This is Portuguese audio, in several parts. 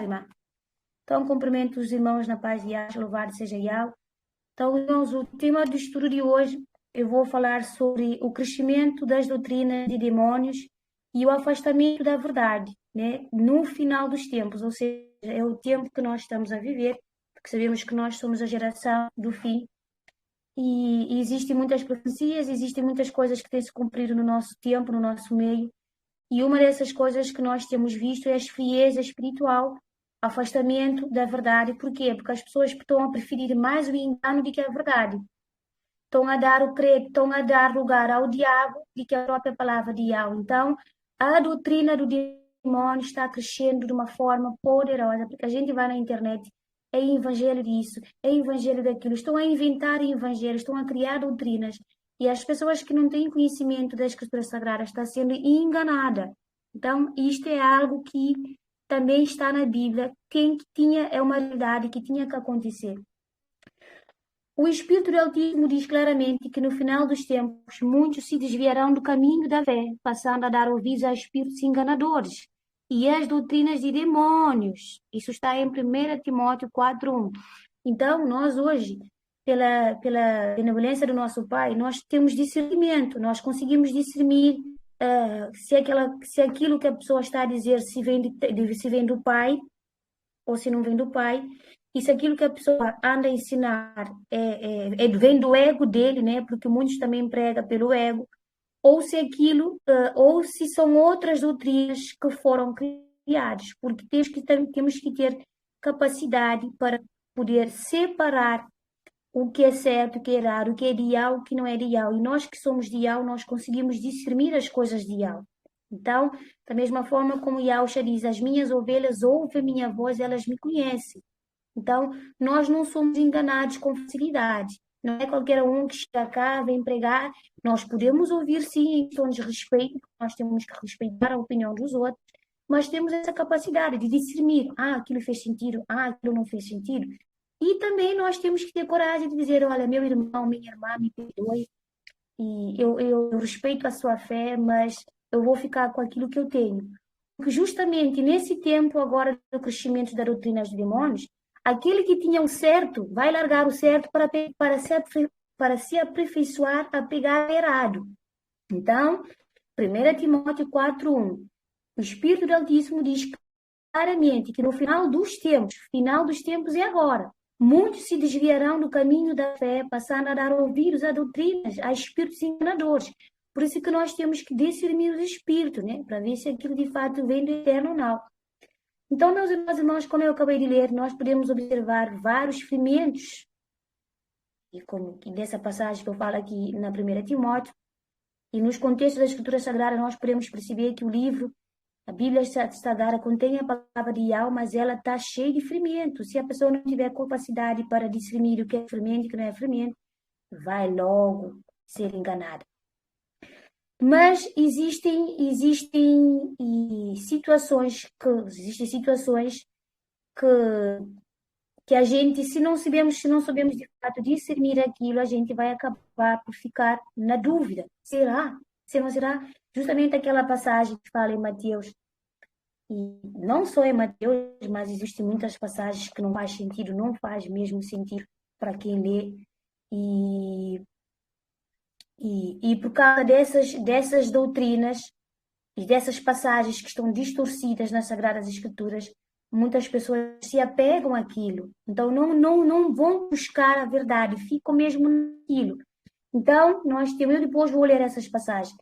irmã. Então, cumprimento os irmãos na paz de Yahshua, louvado seja Yahweh. Então, irmãos, o tema do estudo de hoje, eu vou falar sobre o crescimento das doutrinas de demônios e o afastamento da verdade, né? No final dos tempos, ou seja, é o tempo que nós estamos a viver, porque sabemos que nós somos a geração do fim. E existem muitas profecias, existem muitas coisas que têm se cumprido no nosso tempo, no nosso meio. E uma dessas coisas que nós temos visto é a frieza espiritual, afastamento da verdade. Por quê? Porque as pessoas estão a preferir mais o engano do que a verdade. Estão a dar o credo, estão a dar lugar ao diabo do que a própria palavra de Yahweh. Então, a doutrina do demônio está crescendo de uma forma poderosa, porque a gente vai na internet, é evangelho disso, é evangelho daquilo. Estão a inventar evangelhos, estão a criar doutrinas. E as pessoas que não têm conhecimento da Escritura Sagrada estão sendo enganadas. Então, isto é algo que também está na Bíblia. Quem tinha é uma realidade que tinha que acontecer. O Espírito do Altíssimo diz claramente que no final dos tempos muitos se desviarão do caminho da fé, passando a dar ouvidos a espíritos enganadores e às doutrinas de demônios. Isso está em 1 Timóteo 4:1. Então, nós hoje, pela benevolência do nosso Pai, nós temos discernimento, nós conseguimos discernir se aquilo que a pessoa está a dizer se vem do Pai ou se não vem do Pai. E se aquilo que a pessoa anda a ensinar vem do ego dele, né? Porque muitos também pregam pelo ego, ou se aquilo, ou se são outras doutrinas que foram criadas, porque temos que ter capacidade para poder separar o que é certo, o que é errado, o que é de Yahweh, o que não é de Yahweh. E nós que somos de Yahweh, nós conseguimos discernir as coisas de Yahweh. Então, da mesma forma como Yahusha diz, as minhas ovelhas ouvem a minha voz, elas me conhecem. Então, nós não somos enganados com facilidade. Não é qualquer um que chega cá, vem pregar. Nós podemos ouvir, sim, em tom de respeito, nós temos que respeitar a opinião dos outros, mas temos essa capacidade de discernir. Aquilo fez sentido, aquilo não fez sentido. E também nós temos que ter coragem de dizer, olha, meu irmão, minha irmã, me perdoe, e eu respeito a sua fé, mas eu vou ficar com aquilo que eu tenho. Porque justamente nesse tempo agora do crescimento das doutrinas dos demônios, aquele que tinha o certo vai largar o certo para se aperfeiçoar a pegar errado. Então, 1 Timóteo 4:1, o Espírito do Altíssimo diz claramente que no final dos tempos é agora, muitos se desviarão do caminho da fé, passando a dar ouvidos a doutrinas, a espíritos enganadores. Por isso que nós temos que discernir os espíritos, né? Para ver se aquilo de fato vem do eterno ou não. Então, meus irmãos, como eu acabei de ler, nós podemos observar vários ferimentos, e dessa passagem que eu falo aqui na 1 Timóteo, e nos contextos da Escritura Sagrada nós podemos perceber que o livro, a Bíblia Sagrada, contém a palavra de Yahweh, mas ela está cheia de ferimentos. Se a pessoa não tiver capacidade para discernir o que é ferimento e o que não é ferimento, vai logo ser enganada. Mas existem situações que a gente, se não sabemos de fato discernir aquilo, a gente vai acabar por ficar na dúvida. Será? Se não será? Justamente aquela passagem que fala em Mateus, e não só em Mateus, mas existem muitas passagens que não faz sentido, não faz mesmo sentido para quem lê. E por causa dessas doutrinas e dessas passagens que estão distorcidas nas Sagradas Escrituras, muitas pessoas se apegam àquilo. Então, não vão buscar a verdade, ficam mesmo naquilo. Então, eu depois vou ler essas passagens.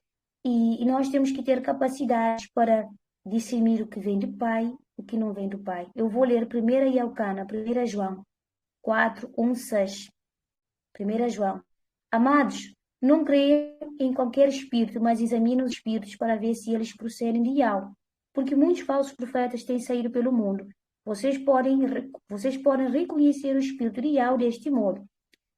E nós temos que ter capacidade para discernir o que vem do Pai, o que não vem do Pai. Eu vou ler 1 Eucana, 1 João 4:1-6. 1 João. Amados, não creia em qualquer espírito, mas examine os espíritos para ver se eles procedem de Yahweh, porque muitos falsos profetas têm saído pelo mundo. Vocês podem reconhecer o espírito de Yahweh deste modo.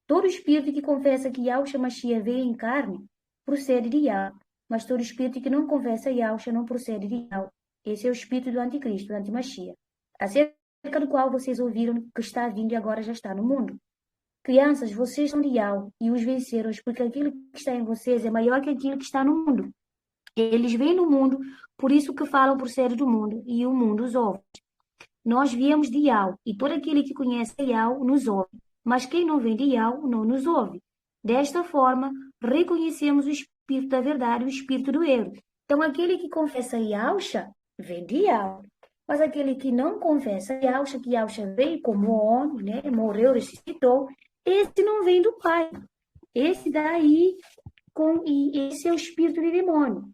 Todo espírito que confessa que Yahshua Mashiach veio em carne procede de Yahweh, mas todo espírito que não confessa Yahshua não procede de Yahweh. Esse é o espírito do anticristo, do antimashiach, acerca do qual vocês ouviram que está vindo e agora já está no mundo. Crianças, vocês são de Yahweh e os venceram, porque aquilo que está em vocês é maior que aquilo que está no mundo. Eles vêm no mundo, por isso que falam por ser do mundo, e o mundo os ouve. nós viemos de Yahweh, e todo aquele que conhece Yahweh nos ouve, mas quem não vem de Yahweh não nos ouve. Desta forma, reconhecemos o Espírito da verdade e o Espírito do erro. Então, aquele que confessa Yahusha, vem de Yahweh. Mas aquele que não confessa Yahusha, que Yahusha veio como homem, né, morreu, ressuscitou, esse não vem do Pai. Esse daí, e esse é o espírito de demônio.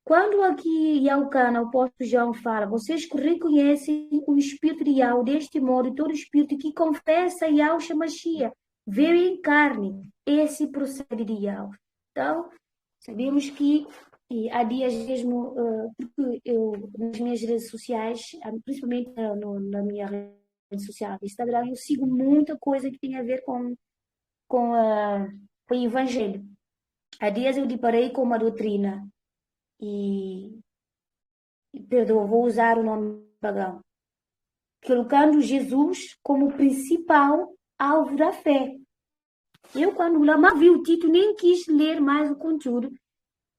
Quando aqui em Yaucana, o apóstolo João fala, vocês reconhecem o espírito de Yahweh deste modo, todo espírito que confessa Yahusha Mashiach, veio em carne, esse procede de Yahweh. Então, sabemos que há dias mesmo, porque eu, nas minhas redes sociais, principalmente na minha rede social, Instagram, eu sigo muita coisa que tem a ver com o Evangelho. Há dias eu deparei com uma doutrina, perdão, vou usar o nome pagão, colocando Jesus como principal alvo da fé. Eu, quando lá vi o título, nem quis ler mais o conteúdo.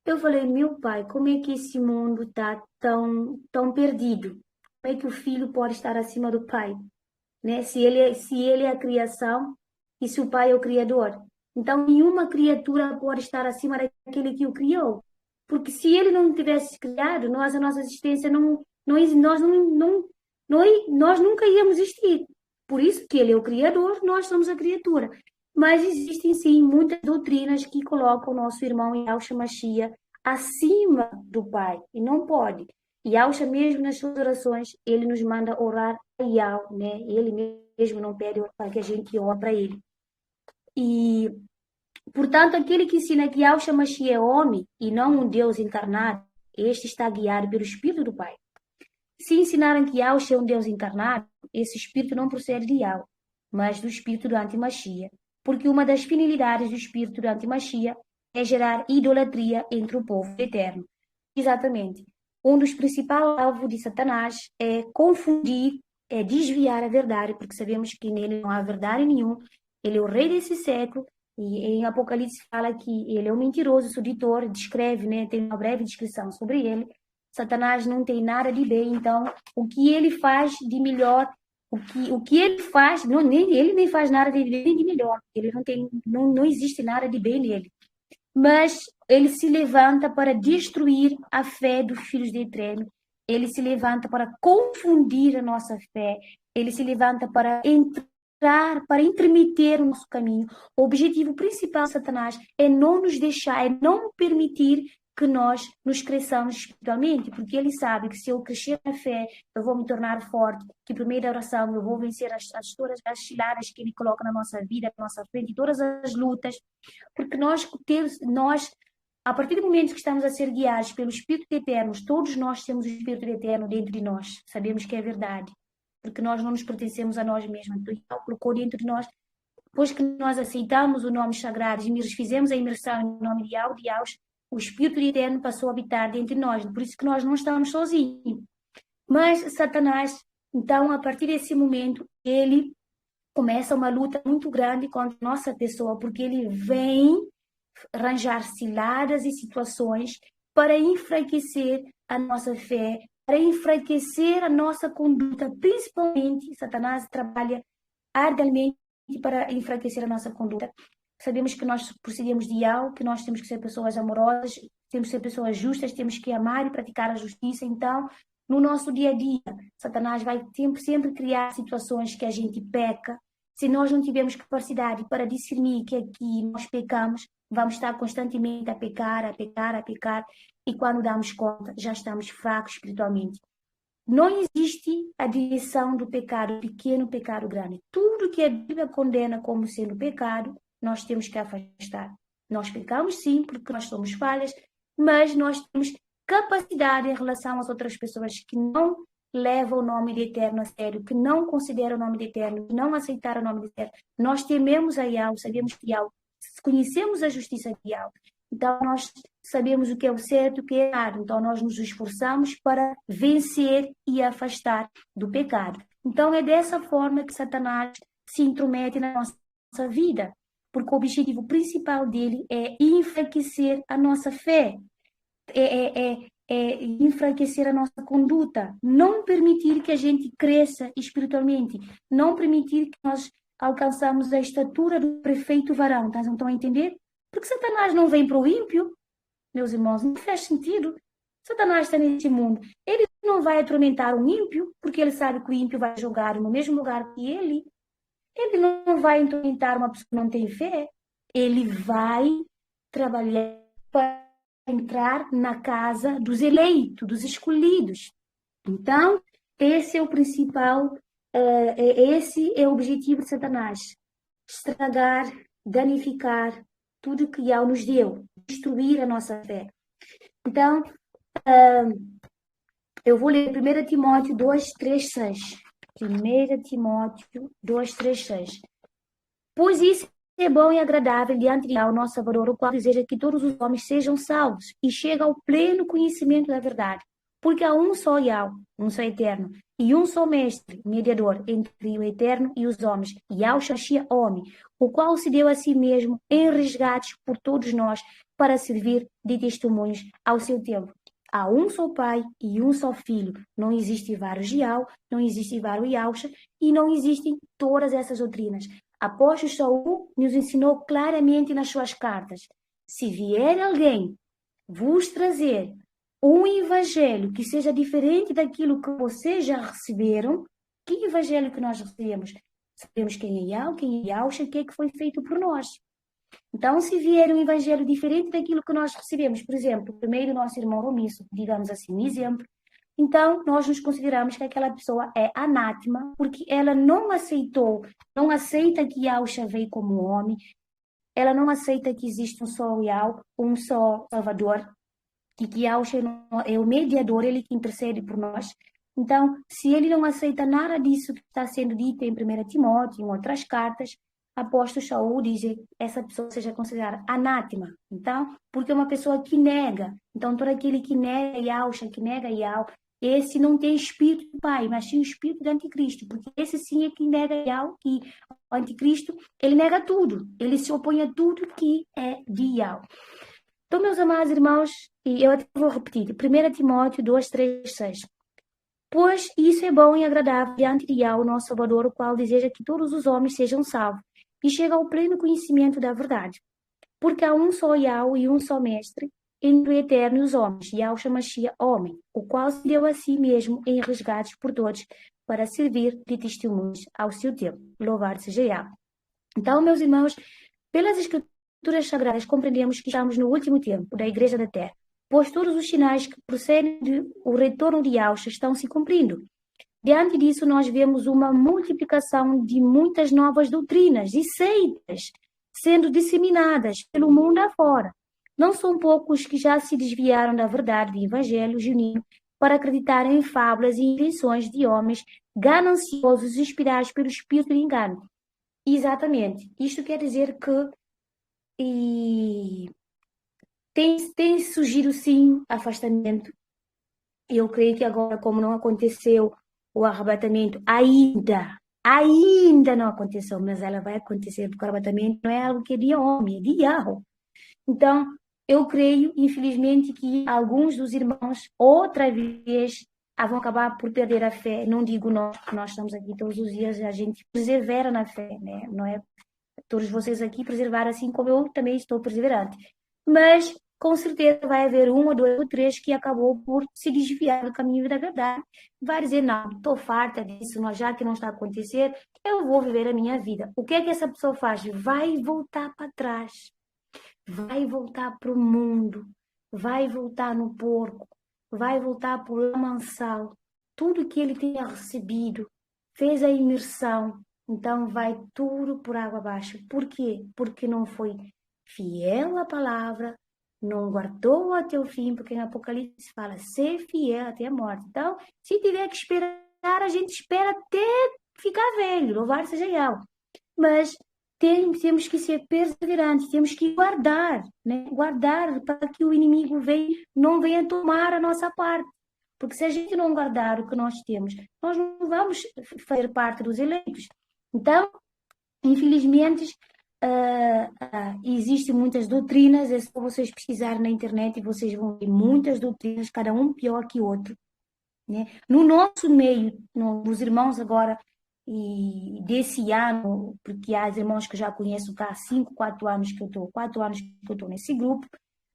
Eu falei, meu pai, como é que esse mundo está tão perdido? Como é que o filho pode estar acima do pai? Né? Se ele é a criação e se o pai é o criador. Então, nenhuma criatura pode estar acima daquele que o criou. Porque se ele não tivesse criado, a nossa existência nós nunca íamos existir. Por isso que ele é o criador, nós somos a criatura. Mas existem sim muitas doutrinas que colocam o nosso irmão Yahusha Mashiach acima do Pai, e não pode. Yahusha mesmo nas suas orações, ele nos manda orar a Yahweh, né? Ele mesmo não pede para que a gente ore para ele. E, portanto, aquele que ensina que Yahusha Mashiach é homem e não um Deus encarnado, este está guiado pelo Espírito do Pai. Se ensinaram que Yahusha é um Deus encarnado, esse Espírito não procede de Yahweh, mas do Espírito do Antimachia. Porque uma das finalidades do Espírito do Antimachia é gerar idolatria entre o povo eterno. Exatamente. Um dos principais alvos de Satanás é confundir, é desviar a verdade, porque sabemos que nele não há verdade nenhuma. Ele é o rei desse século, e em Apocalipse fala que ele é um mentiroso, sedutor, descreve, né, tem uma breve descrição sobre ele. Satanás não tem nada de bem, então o que ele faz de melhor, o que ele faz, ele nem faz nada de bem de melhor, ele não existe nada de bem nele. Mas ele se levanta para destruir a fé dos filhos de Eterno, ele se levanta para confundir a nossa fé, ele se levanta para entrar, para intermeter o nosso caminho. O objetivo principal de Satanás é não nos deixar, é não permitir que nós nos cresçamos espiritualmente, porque ele sabe que se eu crescer na fé, eu vou me tornar forte, que por meio da oração eu vou vencer todas as ciladas que ele coloca na nossa vida, na nossa frente, todas as lutas, porque nós, a partir do momento que estamos a ser guiados pelo Espírito Eterno, todos nós temos o Espírito Eterno dentro de nós, sabemos que é verdade, porque nós não nos pertencemos a nós mesmos, então ele colocou dentro de nós. Depois que nós aceitamos o nome sagrado e fizemos a imersão em nome de Yahweh, o Espírito Eterno passou a habitar dentro de nós, por isso que nós não estamos sozinhos. Mas Satanás, então, a partir desse momento, ele começa uma luta muito grande contra a nossa pessoa, porque ele vem arranjar ciladas e situações para enfraquecer a nossa fé, para enfraquecer a nossa conduta, principalmente Satanás trabalha arduamente para enfraquecer a nossa conduta. Sabemos que nós procedemos de algo, que nós temos que ser pessoas amorosas, temos que ser pessoas justas, temos que amar e praticar a justiça. Então, no nosso dia a dia, Satanás vai sempre criar situações que a gente peca. Se nós não tivermos capacidade para discernir que aqui nós pecamos, vamos estar constantemente a pecar. E quando damos conta, já estamos fracos espiritualmente. Não existe a direção do pecado pequeno, pecado grande. Tudo que a Bíblia condena como sendo pecado, nós temos que afastar. Nós pecamos sim, porque nós somos falhas, mas nós temos capacidade em relação às outras pessoas que não levam o nome de Eterno a sério, que não consideram o nome de Eterno, que não aceitaram o nome de Eterno. Nós tememos a Yahweh, sabemos que Yahweh, conhecemos a justiça de Yahweh. Então, nós sabemos o que é o certo e o que é errado. Então, nós nos esforçamos para vencer e afastar do pecado. Então, é dessa forma que Satanás se intromete na nossa vida, porque o objetivo principal dele é enfraquecer a nossa fé, enfraquecer a nossa conduta, não permitir que a gente cresça espiritualmente, não permitir que nós alcançamos a estatura do perfeito varão, tá? Não estão a entender? Porque Satanás não vem para o ímpio, meus irmãos, não faz sentido. Satanás está nesse mundo. Ele não vai atormentar um ímpio, porque ele sabe que o ímpio vai jogar no mesmo lugar que ele. Ele não vai atormentar uma pessoa que não tem fé. Ele vai trabalhar para entrar na casa dos eleitos, dos escolhidos. Então, esse é o principal, esse é o objetivo de Satanás. Estragar, danificar tudo que Yahweh nos deu, destruir a nossa fé. Então, eu vou ler 1 Timóteo 2, 3, 6. 1 Timóteo 2, 3, 6. Pois isso é bom e agradável diante de Yahweh, nosso Salvador, o qual deseja que todos os homens sejam salvos e cheguem ao pleno conhecimento da verdade. Porque há um só Yahweh, um só eterno, e um só mestre, mediador entre o eterno e os homens, Yahweh Shashia, homem, o qual se deu a si mesmo em resgate por todos nós para servir de testemunhos ao seu tempo. Há um só Pai e um só Filho. Não existe vários Yahweh, não existe vários Yahusha e não existem todas essas doutrinas. Apóstolo Saul nos ensinou claramente nas suas cartas: se vier alguém vos trazer um evangelho que seja diferente daquilo que vocês já receberam, que evangelho que nós recebemos? Sabemos quem é Yahweh, quem é Yahusha, o que é que foi feito por nós. Então, se vier um evangelho diferente daquilo que nós recebemos, por exemplo, primeiro nosso irmão Romisso, digamos assim, um exemplo, então nós nos consideramos que aquela pessoa é anátema, porque ela não aceitou, não aceita que Yahusha veio como homem, ela não aceita que existe um só Yahweh, um só Salvador, e que Yahusha é o mediador, ele que intercede por nós. Então, se ele não aceita nada disso que está sendo dito em 1 Timóteo, em outras cartas, apóstolo Saul diz que essa pessoa seja considerada anátema. Então, porque é uma pessoa que nega. Então, todo aquele que nega Yahusha, que nega Yahweh, esse não tem espírito do Pai, mas sim o espírito do anticristo, porque esse sim é que nega Yahweh, e o anticristo, ele nega tudo, ele se opõe a tudo que é de Yahweh. Então, meus amados irmãos, e eu até vou repetir, 1 Timóteo 2, 3, 6. Pois isso é bom e agradável diante de Yahweh, nosso Salvador, o qual deseja que todos os homens sejam salvos e cheguem ao pleno conhecimento da verdade. Porque há um só Yahweh e um só Mestre, entre o eterno e os homens, Yahweh Shashia, homem, o qual se deu a si mesmo em resgates por todos, para servir de testemunhos ao seu tempo. Louvado seja Yahweh. Então, meus irmãos, pelas Escrituras Sagradas compreendemos que estamos no último tempo da Igreja da Terra, pois todos os sinais que procedem do retorno de Yahusha estão se cumprindo. Diante disso, nós vemos uma multiplicação de muitas novas doutrinas e seitas sendo disseminadas pelo mundo afora. Não são poucos que já se desviaram da verdade do Evangelho genuíno para acreditarem em fábulas e invenções de homens gananciosos inspirados pelo espírito de engano. Exatamente. Isto quer dizer que tem surgido, sim, afastamento. Eu creio que agora, como não aconteceu o arrebatamento, ainda não aconteceu, mas ela vai acontecer, porque o arrebatamento não é algo que é de homem, é de Yahweh. Então, eu creio, infelizmente, que alguns dos irmãos, outra vez, vão acabar por perder a fé. Não digo nós, porque nós estamos aqui todos os dias, a gente persevera na fé, né? Não é todos vocês aqui preservaram assim como eu também estou perseverante. Mas, com certeza, vai haver um ou dois ou três que acabou por se desviar do caminho da verdade. Vai dizer, não, estou farta disso, mas já que não está a acontecer, eu vou viver a minha vida. O que é que essa pessoa faz? Vai voltar para trás. Vai voltar para o mundo. Vai voltar no porco. Vai voltar para o lamaçal. Tudo que ele tenha recebido. Fez a imersão. Então vai tudo por água abaixo. Por quê? Porque não foi fiel à palavra, não guardou até o fim, porque em Apocalipse fala ser fiel até a morte. Então, se tiver que esperar, a gente espera até ficar velho, louvado seja Yahweh. Mas temos que ser perseverantes, temos que guardar, né? Guardar para que o inimigo não venha tomar a nossa parte. Porque se a gente não guardar o que nós temos, nós não vamos fazer parte dos eleitos. Então, infelizmente, Existem muitas doutrinas, é só vocês pesquisarem na internet e vocês vão ver muitas doutrinas, cada um pior que o outro, né? No nosso meio, os irmãos agora, e desse ano, porque há irmãos que eu já conheço cá há 5, 4 anos que eu estou, 4 anos que eu estou nesse grupo.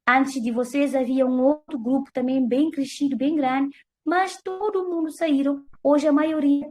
Antes de vocês havia um outro grupo também bem crescido, bem grande, mas todo mundo saíram. Hoje a maioria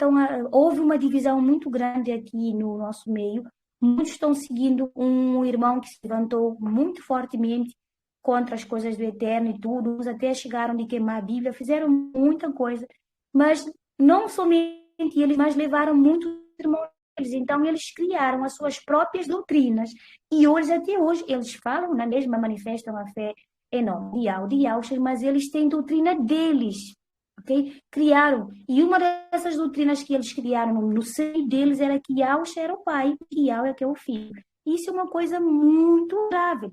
houve uma divisão muito grande aqui no nosso meio. Muitos estão seguindo um irmão que se levantou muito fortemente contra as coisas do eterno e tudo. Uns até chegaram de queimar a Bíblia, fizeram muita coisa, mas não somente eles, mas levaram muitos irmãos deles. Então eles criaram as suas próprias doutrinas e hoje, até hoje, eles falam na mesma, manifestam a fé enorme de Yahshua, mas eles têm doutrina deles. Okay? Criaram. E uma dessas doutrinas que eles criaram no seio deles era que Yahshua era o pai, que Yahweh é que é o filho. Isso é uma coisa muito grave.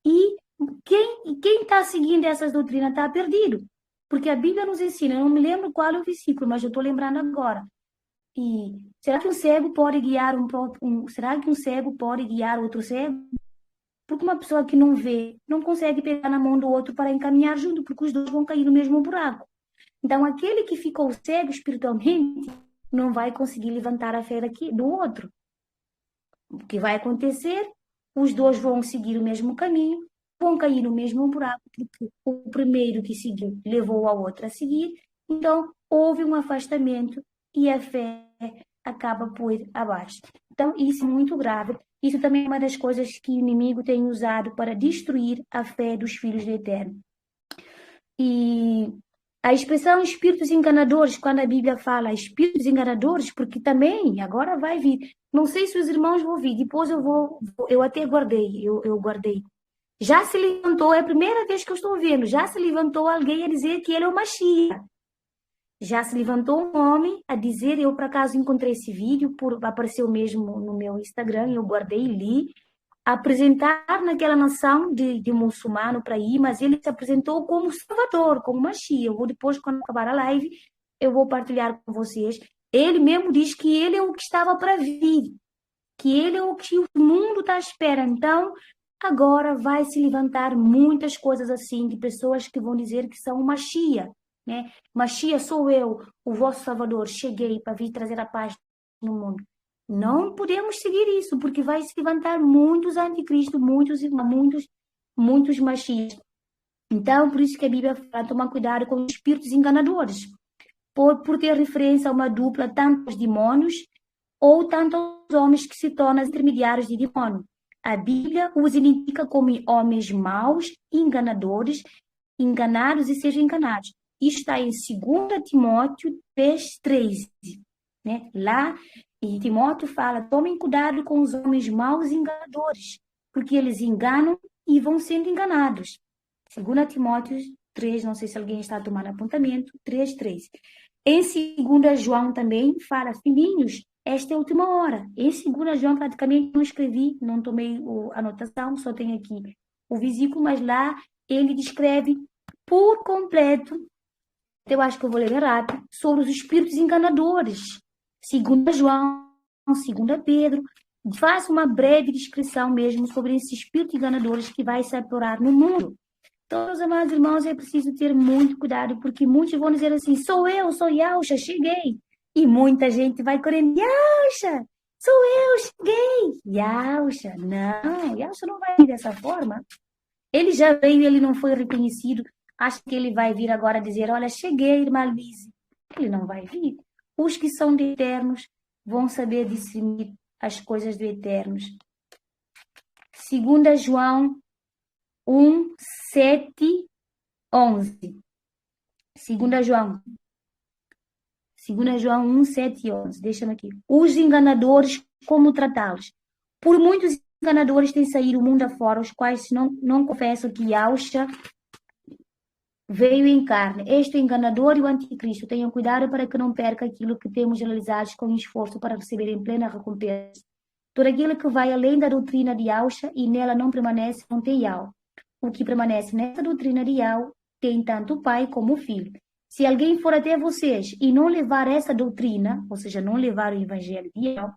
E quem está seguindo essas doutrinas está perdido. Porque a Bíblia nos ensina, eu não me lembro qual é o versículo, mas eu estou lembrando agora. E será que um cego pode guiar será que um cego pode guiar outro cego? Porque uma pessoa que não vê não consegue pegar na mão do outro para encaminhar junto, porque os dois vão cair no mesmo buraco. Então, aquele que ficou cego espiritualmente não vai conseguir levantar a fé do outro. O que vai acontecer? Os dois vão seguir o mesmo caminho, vão cair no mesmo buraco, porque o primeiro que seguiu levou ao outro a seguir. Então, houve um afastamento e a fé acaba por ir abaixo. Então, isso é muito grave. Isso também é uma das coisas que o inimigo tem usado para destruir a fé dos filhos do Eterno. E a expressão espíritos enganadores, quando a Bíblia fala espíritos enganadores, porque também agora vai vir. Não sei se os irmãos vão vir, depois eu até guardei, eu guardei. Já se levantou, é a primeira vez que eu estou vendo, já se levantou alguém a dizer que ele é o Mashiach. Já se levantou um homem a dizer, eu por acaso encontrei esse vídeo, apareceu mesmo no meu Instagram, eu guardei e li, apresentar naquela nação de muçulmano para ir, mas ele se apresentou como Salvador, como Mashiach. Eu vou depois, quando acabar a live, eu vou partilhar com vocês. Ele mesmo diz que ele é o que estava para vir, que ele é o que o mundo está à espera. Então, agora vai se levantar muitas coisas assim, de pessoas que vão dizer que são Mashiach, né? Mashiach sou eu, o vosso Salvador, cheguei para vir trazer a paz no mundo. Não podemos seguir isso, porque vai se levantar muitos anticristos, muitos Mashiachs. Então, por isso que a Bíblia fala, tomar cuidado com os espíritos enganadores, por ter referência a uma dupla, tanto aos demônios, ou tanto aos homens que se tornam intermediários de demônio. A Bíblia os indica como homens maus, enganadores, enganados e sejam enganados. Isto está em 2 Timóteo 3:13, né? Lá, e Timóteo fala, tomem cuidado com os homens maus e enganadores, porque eles enganam e vão sendo enganados. 2 Timóteo 3, não sei se alguém está tomando apontamento, 3:3. Em 2 João também fala, filhinhos, esta é a última hora. Em 2 João praticamente não escrevi, não tomei a anotação, só tenho aqui o versículo, mas lá ele descreve por completo, eu acho que eu vou ler rápido, sobre os espíritos enganadores. 2 João, 2 Pedro, faz uma breve descrição mesmo sobre esses espíritos enganadores que vai se apurar no mundo. Então, meus amados irmãos, é preciso ter muito cuidado, porque muitos vão dizer assim, sou Yahshua, cheguei. E muita gente vai correndo, Yahshua, sou eu, cheguei. Yahshua, não, Yahshua não vai vir dessa forma. Ele já veio, ele não foi reconhecido. Acha que ele vai vir agora dizer, olha, cheguei, irmã Luísa. Ele não vai vir. Os que são de eternos vão saber discernir as coisas do eternos. 2 João 1, 7, 11. 2 João 1, 7 e 11. Deixa-me aqui. Os enganadores, como tratá-los? Por muitos enganadores têm saído o mundo afora, os quais não confessam que Yahshua veio em carne. Este é o enganador e o anticristo. Tenham cuidado para que não perca aquilo que temos realizado com esforço para receber em plena recompensa. Todo aquele que vai além da doutrina de Yahshua e nela não permanece, não tem Yahweh. O que permanece nessa doutrina de Yahweh tem tanto o pai como o filho. Se alguém for até vocês e não levar essa doutrina, ou seja, não levar o evangelho de Yahweh,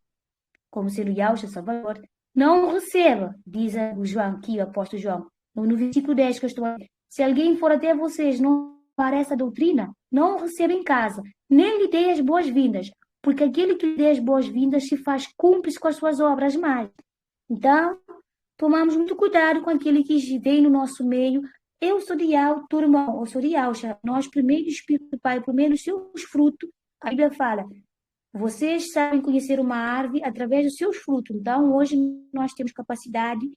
como sendo Yahshua Salvador, Não receba, diz o João, aqui o apóstolo João, no versículo 10 que eu estou a ler. Se alguém for até vocês, não para essa doutrina, não o receba em casa, nem lhe dê as boas-vindas, porque aquele que lhe dê as boas-vindas se faz cúmplice com as suas obras mais. Então, tomamos muito cuidado com aquele que vem no nosso meio. Eu sou de Al, tu irmão, eu sou de Alcha. Nós, primeiro, o Espírito do Pai, primeiro, os seus frutos. A Bíblia fala, vocês sabem conhecer uma árvore através dos seus frutos. Então, hoje, nós temos capacidade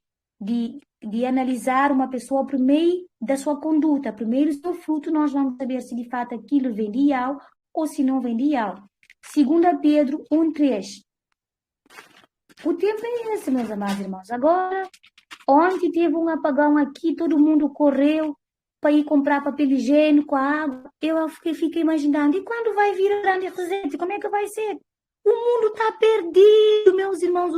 de analisar uma pessoa por meio da sua conduta. Primeiro, o seu fruto, nós vamos saber se de fato aquilo vem de Al ou se não vem de Al. 2 Pedro 1:3. O tempo é esse, meus amados irmãos. Agora, ontem teve um apagão aqui, todo mundo correu para ir comprar papel higiênico, a água. Eu fiquei imaginando, e quando vai vir a grande reset? Como é que vai ser? O mundo está perdido, meus irmãos.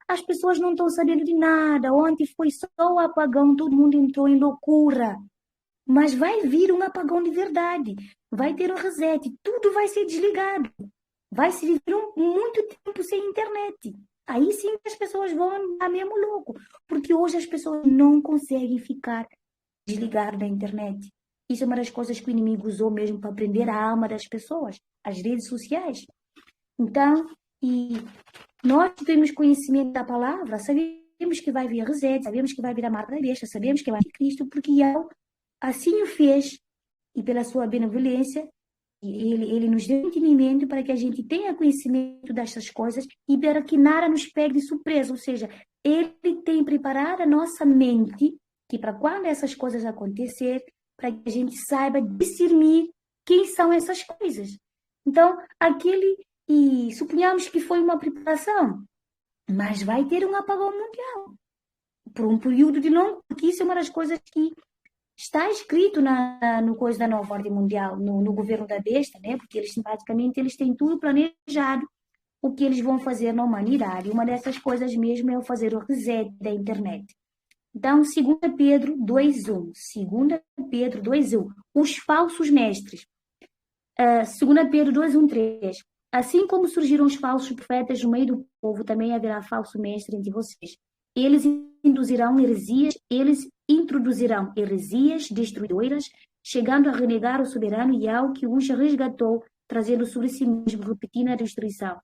As pessoas não estão sabendo de nada. Ontem foi só o apagão, todo mundo entrou em loucura. Mas vai vir um apagão de verdade. Vai ter um reset, tudo vai ser desligado. Vai se viver muito tempo sem internet. Aí sim as pessoas vão andar mesmo louco. Porque hoje as pessoas não conseguem ficar desligadas da internet. Isso é uma das coisas que o inimigo usou mesmo para prender a alma das pessoas. As redes sociais. Então, e nós temos conhecimento da palavra, sabemos que vai vir reset, sabemos que vai vir a marca da besta, sabemos que vai vir Cristo, porque ele assim o fez. E pela sua benevolência, ele nos deu entendimento para que a gente tenha conhecimento dessas coisas e para que nada nos pegue de surpresa. Ou seja, ele tem preparado a nossa mente que para quando essas coisas acontecer, para que a gente saiba discernir quem são essas coisas. Então, e suponhamos que foi uma preparação, mas vai ter um apagão mundial por um período de longo, porque isso é uma das coisas que está escrito no coisa da nova ordem mundial, no governo da besta, né? Porque eles basicamente eles têm tudo planejado o que eles vão fazer na humanidade. Uma dessas coisas mesmo é o fazer o reset da internet. Então, 2 Pedro 2:1. 2 Pedro 2:1. Os falsos mestres. 2 Pedro 2:1-3. Assim como surgiram os falsos profetas no meio do povo, também haverá falso mestre entre vocês. Eles introduzirão heresias destruidoras, chegando a renegar o soberano e ao que os resgatou, trazendo sobre si mesmo repetindo a destruição.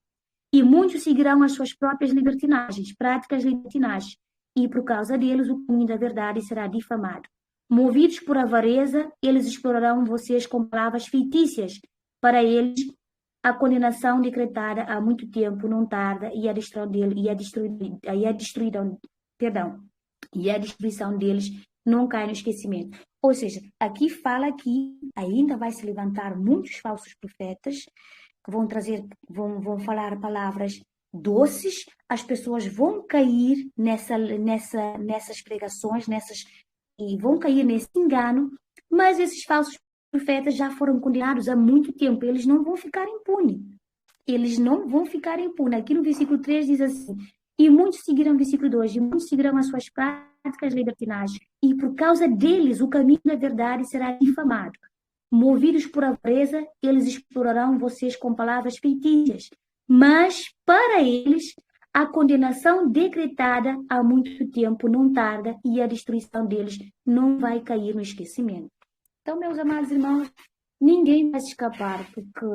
E muitos seguirão as suas próprias libertinagens, práticas libertinagens, e por causa deles o caminho da verdade será difamado. Movidos por avareza, eles explorarão vocês com palavras fictícias. Para eles, a condenação decretada há muito tempo não tarda e a destruição deles não cai no esquecimento. Ou seja, aqui fala que ainda vai se levantar muitos falsos profetas que vão falar palavras doces, as pessoas vão cair nessas pregações, e vão cair nesse engano, mas esses falsos profetas já foram condenados há muito tempo, eles não vão ficar impunes. Eles não vão ficar impunes. Aqui no versículo 3 diz assim, e muitos seguirão, versículo 2, e muitos seguirão as suas práticas libertinais, e por causa deles o caminho da verdade será difamado. Movidos por avareza, eles explorarão vocês com palavras fictícias, mas para eles a condenação decretada há muito tempo não tarda e a destruição deles não vai cair no esquecimento. Então, meus amados irmãos, ninguém vai se escapar, porque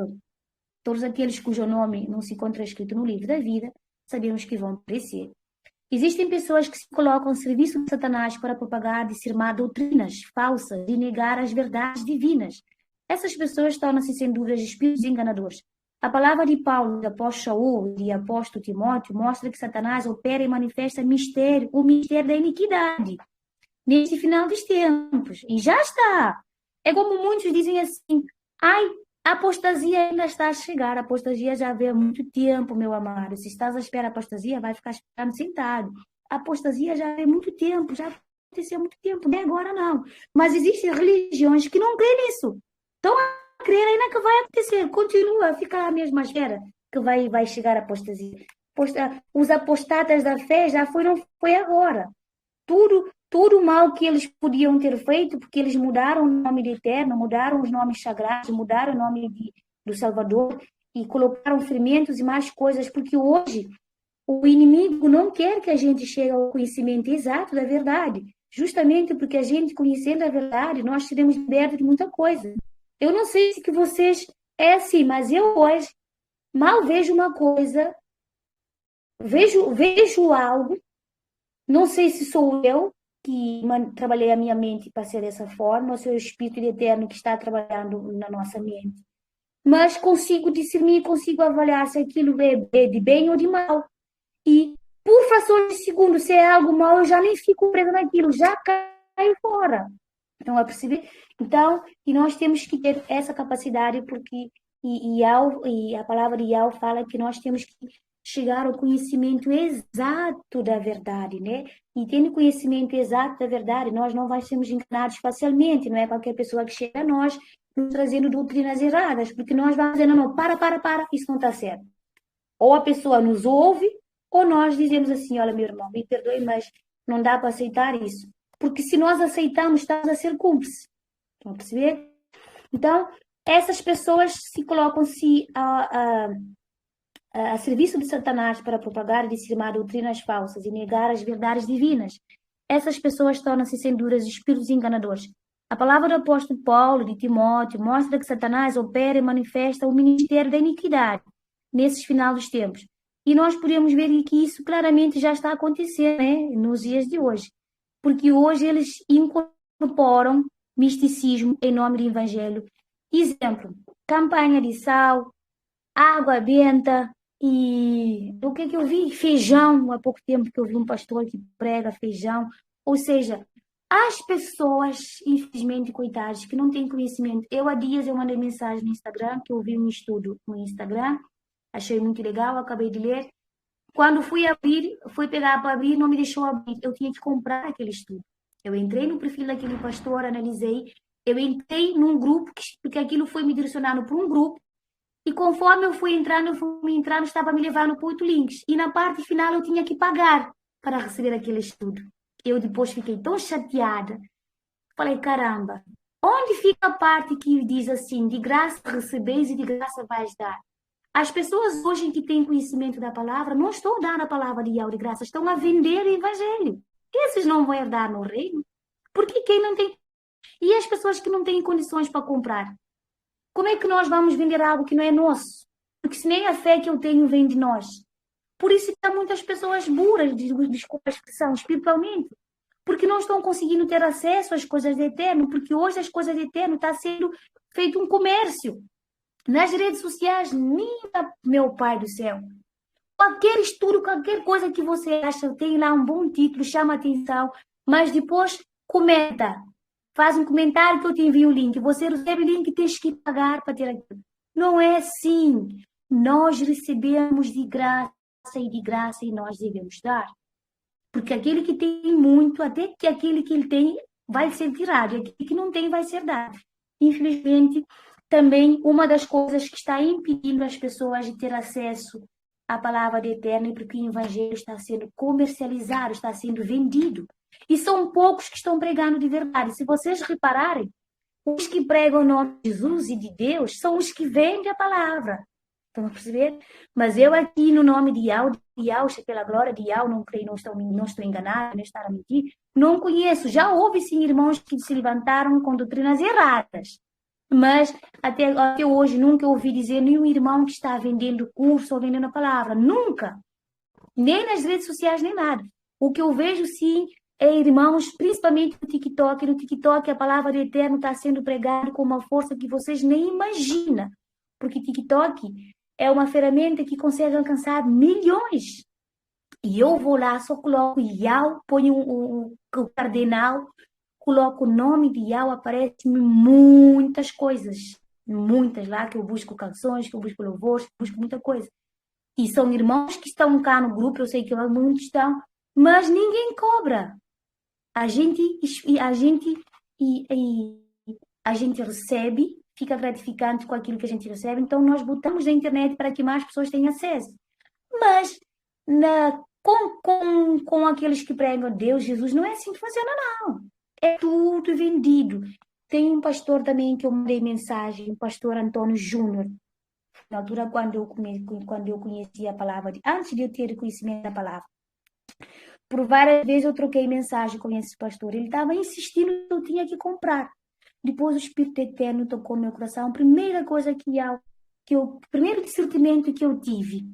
todos aqueles cujo nome não se encontra escrito no livro da vida, sabemos que vão perecer. Existem pessoas que se colocam ao serviço de Satanás para propagar, discernir doutrinas falsas e negar as verdades divinas. Essas pessoas tornam-se, sem dúvida, espíritos enganadores. A palavra de Paulo, do apóstolo Saul e do apóstolo Timóteo mostra que Satanás opera e manifesta o mistério da iniquidade neste final dos tempos. E já está. É como muitos dizem assim, a apostasia ainda está a chegar, a apostasia já veio há muito tempo, meu amado. Se estás à espera da apostasia, vai ficar esperando sentado. A apostasia já veio há muito tempo, já aconteceu há muito tempo, nem agora não. Mas existem religiões que não creem nisso. Estão a crer ainda que vai acontecer, continua a ficar à mesma espera que vai chegar a apostasia. Os apostatas da fé já foi agora. Tudo o mal que eles podiam ter feito, porque eles mudaram o nome de Eterno, mudaram os nomes sagrados, mudaram o nome do Salvador e colocaram ferimentos e mais coisas, porque hoje o inimigo não quer que a gente chegue ao conhecimento exato da verdade, justamente porque a gente conhecendo a verdade, nós seremos libertos de muita coisa. Eu não sei se que vocês é assim, mas eu hoje mal vejo uma coisa, vejo algo, não sei se sou eu que trabalhei a minha mente para ser dessa forma, ou se é o Espírito Eterno que está trabalhando na nossa mente. Mas consigo discernir, consigo avaliar se aquilo é de bem ou de mal. E por frações de segundo, se é algo mal, eu já nem fico presa naquilo, já caio fora. Estão a perceber? Então, e nós temos que ter essa capacidade, porque e a palavra de Yao fala que nós temos que chegar ao conhecimento exato da verdade, né? E tendo conhecimento exato da verdade, nós não vamos sermos enganados facilmente, não é qualquer pessoa que chega a nós nos trazendo doutrinas erradas, porque nós vamos dizer, não, para, isso não está certo. Ou a pessoa nos ouve, ou nós dizemos assim, olha, meu irmão, me perdoe, mas não dá para aceitar isso. Porque se nós aceitamos, estamos a ser cúmplices. Estão a perceber? Então, essas pessoas se colocam-se a serviço de Satanás para propagar e disseminar doutrinas falsas e negar as verdades divinas. Essas pessoas tornam-se sem dúvidas espíritos enganadores. A palavra do apóstolo Paulo, de Timóteo, mostra que Satanás opera e manifesta o ministério da iniquidade nesses final dos tempos. E nós podemos ver que isso claramente já está acontecendo, né, nos dias de hoje. Porque hoje eles incorporam misticismo em nome do evangelho. Exemplo, campanha de sal, água benta e o que eu vi? Feijão. Há pouco tempo que eu vi um pastor que prega feijão. Ou seja, as pessoas, infelizmente, coitadas, que não têm conhecimento. Há dias eu mandei mensagem no Instagram, que eu vi um estudo no Instagram, achei muito legal, acabei de ler. Quando fui pegar para abrir, não me deixou abrir. Eu tinha que comprar aquele estudo. Eu entrei no perfil daquele pastor, analisei. Eu entrei num grupo, porque aquilo foi me direcionado para um grupo. E conforme eu fui entrando, estava me levando para 8 links. E na parte final eu tinha que pagar para receber aquele estudo. Eu depois fiquei tão chateada. Falei, caramba, onde fica a parte que diz assim, de graça recebeis e de graça vais dar? As pessoas hoje que têm conhecimento da palavra não estão dando a palavra de Yao de graça, estão a vender o evangelho. Esses não vão herdar no reino. Porque quem não tem... E as pessoas que não têm condições para comprar? Como é que nós vamos vender algo que não é nosso? Porque se nem a fé que eu tenho vem de nós. Por isso que há muitas pessoas burras, desculpa a expressão, espiritualmente. Porque não estão conseguindo ter acesso às coisas do eterno, porque hoje as coisas do eterno está sendo feito um comércio. Nas redes sociais, meu pai do céu. Qualquer estudo, qualquer coisa que você acha, tem lá um bom título, chama atenção, mas depois comenta. Faz um comentário que eu te envio o link. Você recebe o link e tens que pagar para ter aquilo. Não é assim. Nós recebemos de graça e nós devemos dar. Porque aquele que tem muito, até que aquele que ele tem vai ser tirado. E aquele que não tem vai ser dado. Infelizmente, também uma das coisas que está impedindo as pessoas de ter acesso à palavra de eterno é porque o evangelho está sendo comercializado, está sendo vendido. E são poucos que estão pregando de verdade. Se vocês repararem, os que pregam o nome de Jesus e de Deus são os que vendem a palavra. Estão a perceber? Mas eu aqui, no nome de Yao, pela glória de Yao, não creio, não estou enganado, não estou a mentir, não conheço. Já houve, sim, irmãos que se levantaram com doutrinas erradas. Mas até hoje nunca ouvi dizer nenhum irmão que está vendendo curso ou vendendo a palavra. Nunca. Nem nas redes sociais, nem nada. O que eu vejo, sim, irmãos, principalmente no TikTok. No TikTok, a palavra do Eterno está sendo pregada com uma força que vocês nem imaginam. Porque TikTok é uma ferramenta que consegue alcançar milhões. E eu vou lá, só coloco Yao, ponho o cardenal, coloco o nome de Yao, aparecem muitas coisas. Muitas lá, que eu busco canções, que eu busco louvores, que eu busco muita coisa. E são irmãos que estão cá no grupo, eu sei que muitos estão, mas ninguém cobra. A gente recebe, fica gratificante com aquilo que a gente recebe, então nós botamos na internet para que mais pessoas tenham acesso. Mas com aqueles que pregam Deus, Jesus, não é assim que funciona, não. É tudo vendido. Tem um pastor também que eu mandei mensagem, o pastor Antônio Júnior. na altura quando eu conheci a palavra, antes de eu ter conhecimento da palavra. Por várias vezes eu troquei mensagem com esse pastor. Ele estava insistindo que eu tinha que comprar. Depois o Espírito Eterno tocou no meu coração. A primeira coisa o primeiro discernimento que eu tive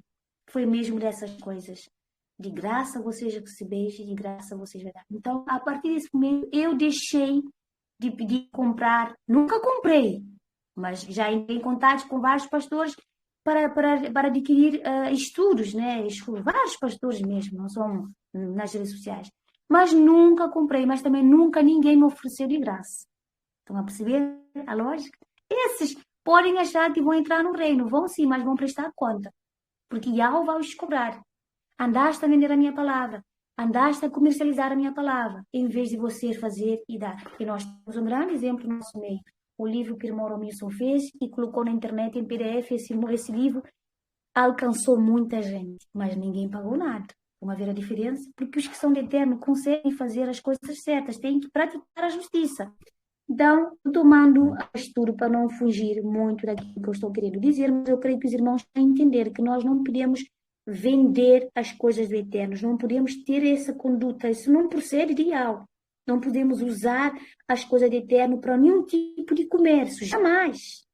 foi mesmo dessas coisas. De graça vocês recebeis, de graça vocês verão. Então, a partir desse momento, eu deixei de pedir comprar. Nunca comprei, mas já entrei em contato com vários pastores para adquirir estudos, né? Vários pastores mesmo, não são nas redes sociais. Mas nunca comprei, mas também nunca ninguém me ofereceu de graça. Estão a perceber a lógica? Esses podem achar que vão entrar no reino, vão sim, mas vão prestar conta. Porque Yahweh vai os cobrar. Andaste a vender a minha palavra, andaste a comercializar a minha palavra, em vez de você fazer e dar. E nós temos um grande exemplo no nosso meio. O livro que o irmão Romilson fez e colocou na internet em PDF, esse livro alcançou muita gente, mas ninguém pagou nada. Vamos ver a diferença? Porque os que são de eterno conseguem fazer as coisas certas, têm que praticar a justiça. Então, tomando a postura para não fugir muito daquilo que eu estou querendo dizer, mas eu creio que os irmãos têm que entender que nós não podemos vender as coisas do eterno, não podemos ter essa conduta, isso não procede de algo. Não podemos usar as coisas do eterno para nenhum tipo de comércio, jamais.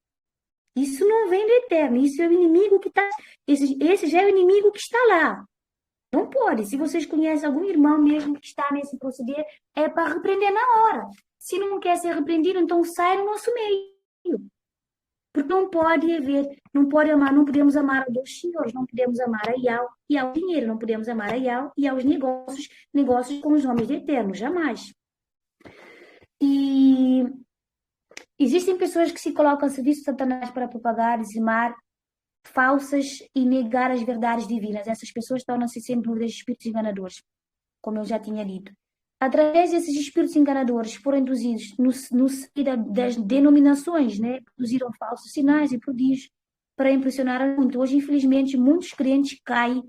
Isso não vem do eterno, isso é o inimigo que está. Esse já é o inimigo que está lá. Não pode. Se vocês conhecem algum irmão mesmo que está nesse proceder, é para repreender na hora. Se não quer ser repreendido, então sai do nosso meio. Porque não pode haver, não podemos amar a dois senhores, não podemos amar a Yahweh e ao dinheiro, não podemos amar a Yahweh e aos negócios com os homens de eterno, jamais. E existem pessoas que se colocam a serviço de Satanás para propagar, dizimar falsas e negar as verdades divinas. Essas pessoas tornam-se, sem dúvida, espíritos enganadores, como eu já tinha dito. Através desses espíritos enganadores foram induzidos no das denominações, né? Produziram falsos sinais e prodígios para impressionar muito. Hoje, infelizmente, muitos crentes caem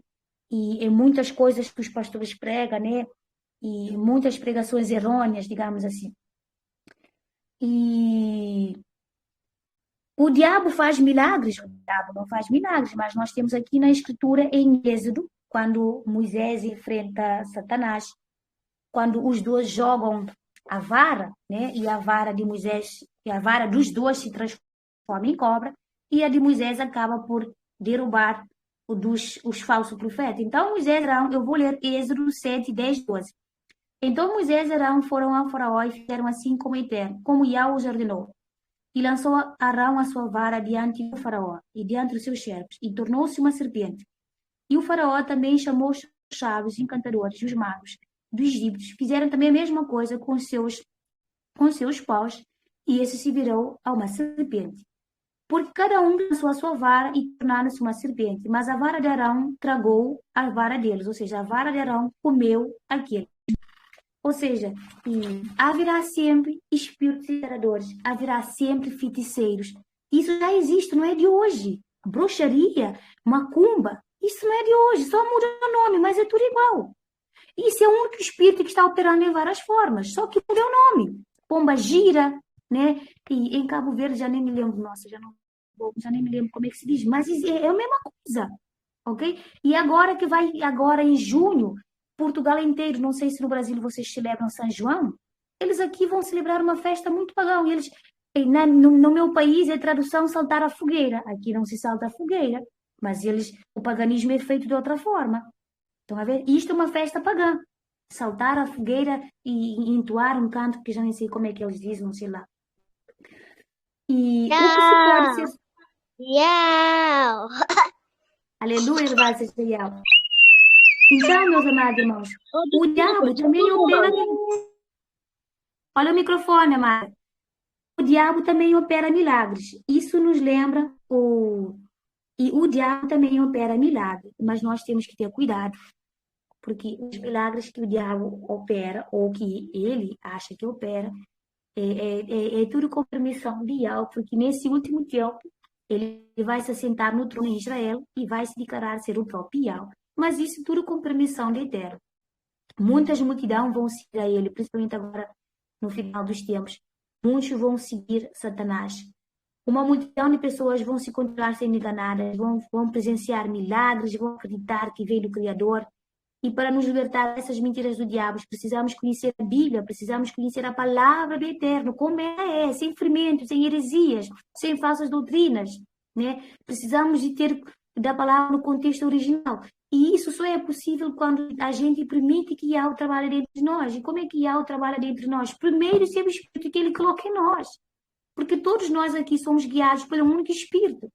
em muitas coisas que os pastores pregam, né? E muitas pregações errôneas, digamos assim. E o diabo faz milagres, o diabo não faz milagres, mas nós temos aqui na Escritura, em Êxodo, quando Moisés enfrenta Satanás, quando os dois jogam a vara, né? E a vara de Moisés, e a vara dos dois se transforma em cobra, e a de Moisés acaba por derrubar os falsos profetas. Então Moisés e Arão, eu vou ler Êxodo 7, 10, 12. Então Moisés e Arão foram ao faraó e fizeram assim como Eterno, como Yahweh os ordenou. E lançou Arão a sua vara diante do faraó e diante dos seus servos, e tornou-se uma serpente. E o faraó também chamou os sábios, encantadores, os magos dos egípcios. Fizeram também a mesma coisa com seus paus, e esse se virou a uma serpente. Porque cada um lançou a sua vara e tornaram-se uma serpente. Mas a vara de Arão tragou a vara deles, ou seja, a vara de Arão comeu aquele. Ou seja, haverá sempre espíritos enganadores, haverá sempre feiticeiros. Isso já existe, não é de hoje. Bruxaria, macumba, isso não é de hoje, só muda o nome, mas é tudo igual. Isso é um único espírito que está operando em várias formas, só que muda o nome. Pomba gira, né? E em Cabo Verde já nem me lembro, nossa, já nem me lembro como é que se diz, mas é a mesma coisa, ok? E agora em junho, Portugal inteiro, não sei se no Brasil vocês celebram São João, eles aqui vão celebrar uma festa muito pagã. Eles, no meu país, é tradução saltar a fogueira. Aqui não se salta a fogueira, mas o paganismo é feito de outra forma. Estão a ver? Isto é uma festa pagã. Saltar a fogueira e entoar um canto que já nem sei como é que eles dizem, não sei lá. E o que se pode ser... Yeah. Aleluia, vai ser Yahweh. Então, meus amados irmãos, o diabo também opera... Olha o microfone, amada. O diabo também opera milagres. Isso nos lembra E o diabo também opera milagres, mas nós temos que ter cuidado, porque os milagres que o diabo opera, ou que ele acha que opera, é tudo com permissão de Yahweh, porque nesse último tempo ele vai se assentar no trono em Israel e vai se declarar ser o próprio Yahweh. Mas isso tudo com permissão de Eterno. Muitas multidões vão seguir a ele, principalmente agora no final dos tempos. Muitos vão seguir Satanás. Uma multidão de pessoas vão se continuar sendo enganadas, vão presenciar milagres, vão acreditar que veio do Criador. E para nos libertar dessas mentiras do diabo, precisamos conhecer a Bíblia, precisamos conhecer a palavra do Eterno, como ela é, sem ferimentos, sem heresias, sem falsas doutrinas, né? Precisamos de ter da palavra no contexto original. E isso só é possível quando a gente permite que Yahweh trabalhe dentro de nós. E como é que Yahweh trabalha dentro de nós? Primeiro, ser o Espírito que Ele coloca em nós. Porque todos nós aqui somos guiados pelo único Espírito.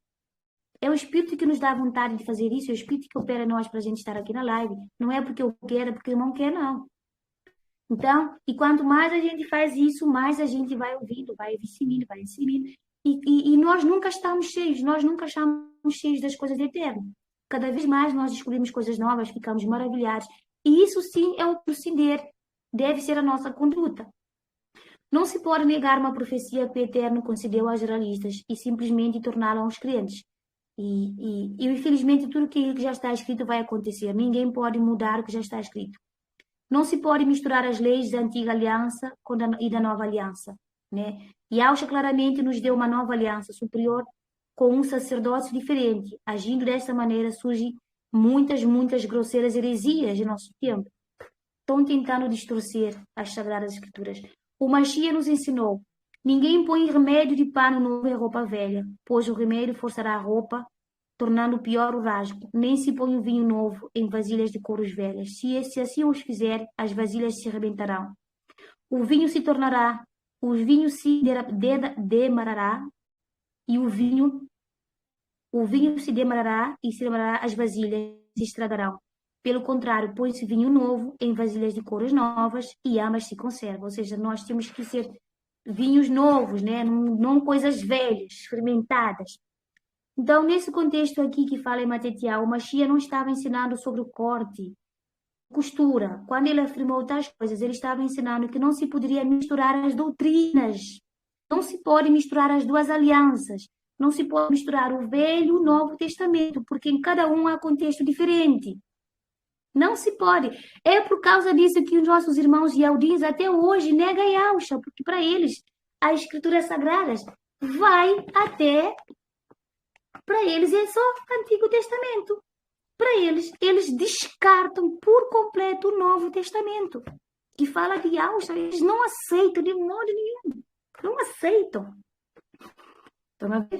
É o Espírito que nos dá vontade de fazer isso, é o Espírito que opera em nós para a gente estar aqui na live. Não é porque eu quero, é porque o irmão quer, não. Então, e quanto mais a gente faz isso, mais a gente vai ouvindo, vai ensinando. E nós nunca estamos cheios, nós nunca estamos cheios das coisas eternas. Cada vez mais nós descobrimos coisas novas, ficamos maravilhados. E isso sim é o proceder, deve ser a nossa conduta. Não se pode negar uma profecia que o Eterno concedeu aos jornalistas e simplesmente torná-la aos crentes. E infelizmente tudo que já está escrito vai acontecer. Ninguém pode mudar o que já está escrito. Não se pode misturar as leis da antiga aliança e da nova aliança, né? Yahshua claramente nos deu uma nova aliança superior com um sacerdócio diferente. Agindo desta maneira surgem muitas grosseiras heresias em nosso tempo. Estão tentando distorcer as sagradas escrituras. O Mashiach nos ensinou: ninguém põe remédio de pano novo em roupa velha, pois o remédio forçará a roupa, tornando pior o rasgo. Nem se põe o vinho novo em vasilhas de couros velhas. Se assim os fizer, as vasilhas se arrebentarão. O vinho se demarará, e o vinho se demarará e se demarará, as vasilhas se estragarão. Pelo contrário, põe-se vinho novo em vasilhas de couros novas e ambas se conservam. Ou seja, nós temos que ser vinhos novos, né? Não coisas velhas, fermentadas. Então, nesse contexto aqui que fala em Matetiá, o Mashiach não estava ensinando sobre o corte, costura. Quando ele afirmou tais coisas, ele estava ensinando que não se poderia misturar as doutrinas. Não se pode misturar as duas alianças. Não se pode misturar o Velho e o Novo Testamento, porque em cada um há contexto diferente. Não se pode. É por causa disso que os nossos irmãos Yahudins até hoje negam Yahshua, porque para eles as escrituras sagradas vai até... Para eles é só Antigo Testamento. Para eles descartam por completo o Novo Testamento, que fala de Yahshua. Eles não aceitam de modo nenhum. Não aceitam.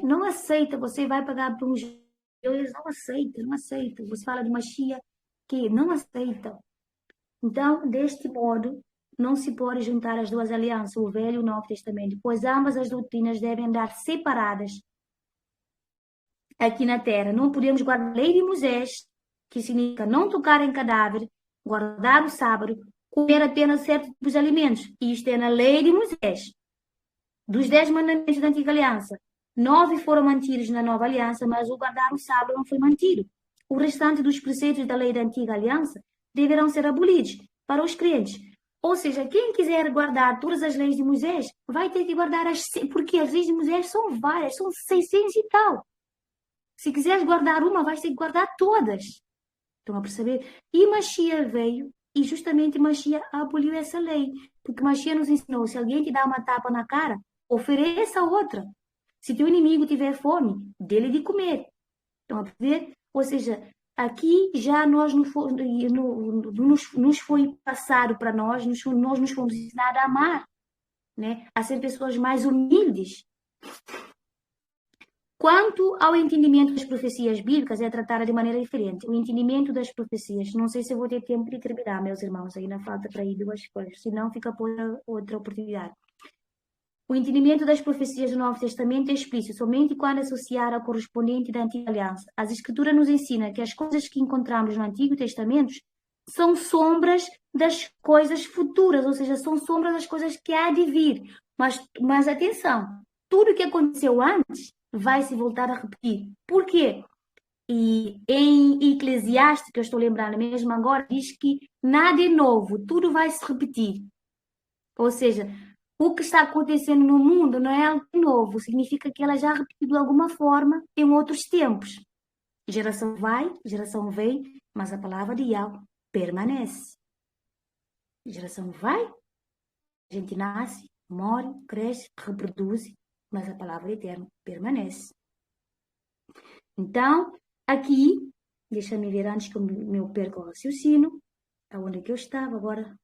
Não aceita. Você vai pagar para um judeu, eles não aceitam. Você fala de Mashiach, que não aceitam. Então, deste modo, não se pode juntar as duas alianças, o Velho e o Novo Testamento, pois ambas as doutrinas devem andar separadas aqui na terra. Não podemos guardar a lei de Moisés, que significa não tocar em cadáver, guardar o sábado, comer apenas certos tipos de alimentos. Isto é na lei de Moisés. Dos 10 mandamentos da antiga aliança, 9 foram mantidos na nova aliança, mas o guardar o sábado não foi mantido. O restante dos preceitos da lei da antiga aliança deverão ser abolidos para os crentes. Ou seja, quem quiser guardar todas as leis de Moisés vai ter que guardar porque as leis de Moisés são várias, são 600 e tal. Se quiseres guardar uma, vais ter que guardar todas. Estão a perceber? E Mashiach veio e justamente Mashiach aboliu essa lei. Porque Mashiach nos ensinou, se alguém te dá uma tapa na cara, ofereça outra. Se teu inimigo tiver fome, dê-lhe de comer. Estão a perceber? Ou seja, aqui já nos foi passado para nós nos fomos ensinados a amar, né? A ser pessoas mais humildes. Quanto ao entendimento das profecias bíblicas, é tratada de maneira diferente. O entendimento das profecias, não sei se eu vou ter tempo de terminar, meus irmãos, ainda falta para ir 2 coisas, senão fica por outra oportunidade. O entendimento das profecias do Novo Testamento é explícito somente quando associar ao correspondente da Antiga Aliança. As Escrituras nos ensinam que as coisas que encontramos no Antigo Testamento são sombras das coisas futuras, ou seja, são sombras das coisas que há de vir. Mas atenção, tudo que aconteceu antes vai se voltar a repetir. Por quê? E em Eclesiastes, que eu estou lembrando mesmo agora, diz que nada é novo, tudo vai se repetir. Ou seja, o que está acontecendo no mundo não é algo novo, significa que ela já repetiu de alguma forma em outros tempos. Geração vai, geração vem, mas a palavra de Yahweh permanece. Geração vai, a gente nasce, morre, cresce, reproduz, mas a palavra eterna permanece. Então, aqui, deixa-me ver antes que eu me perca o raciocínio, aonde que eu estava agora.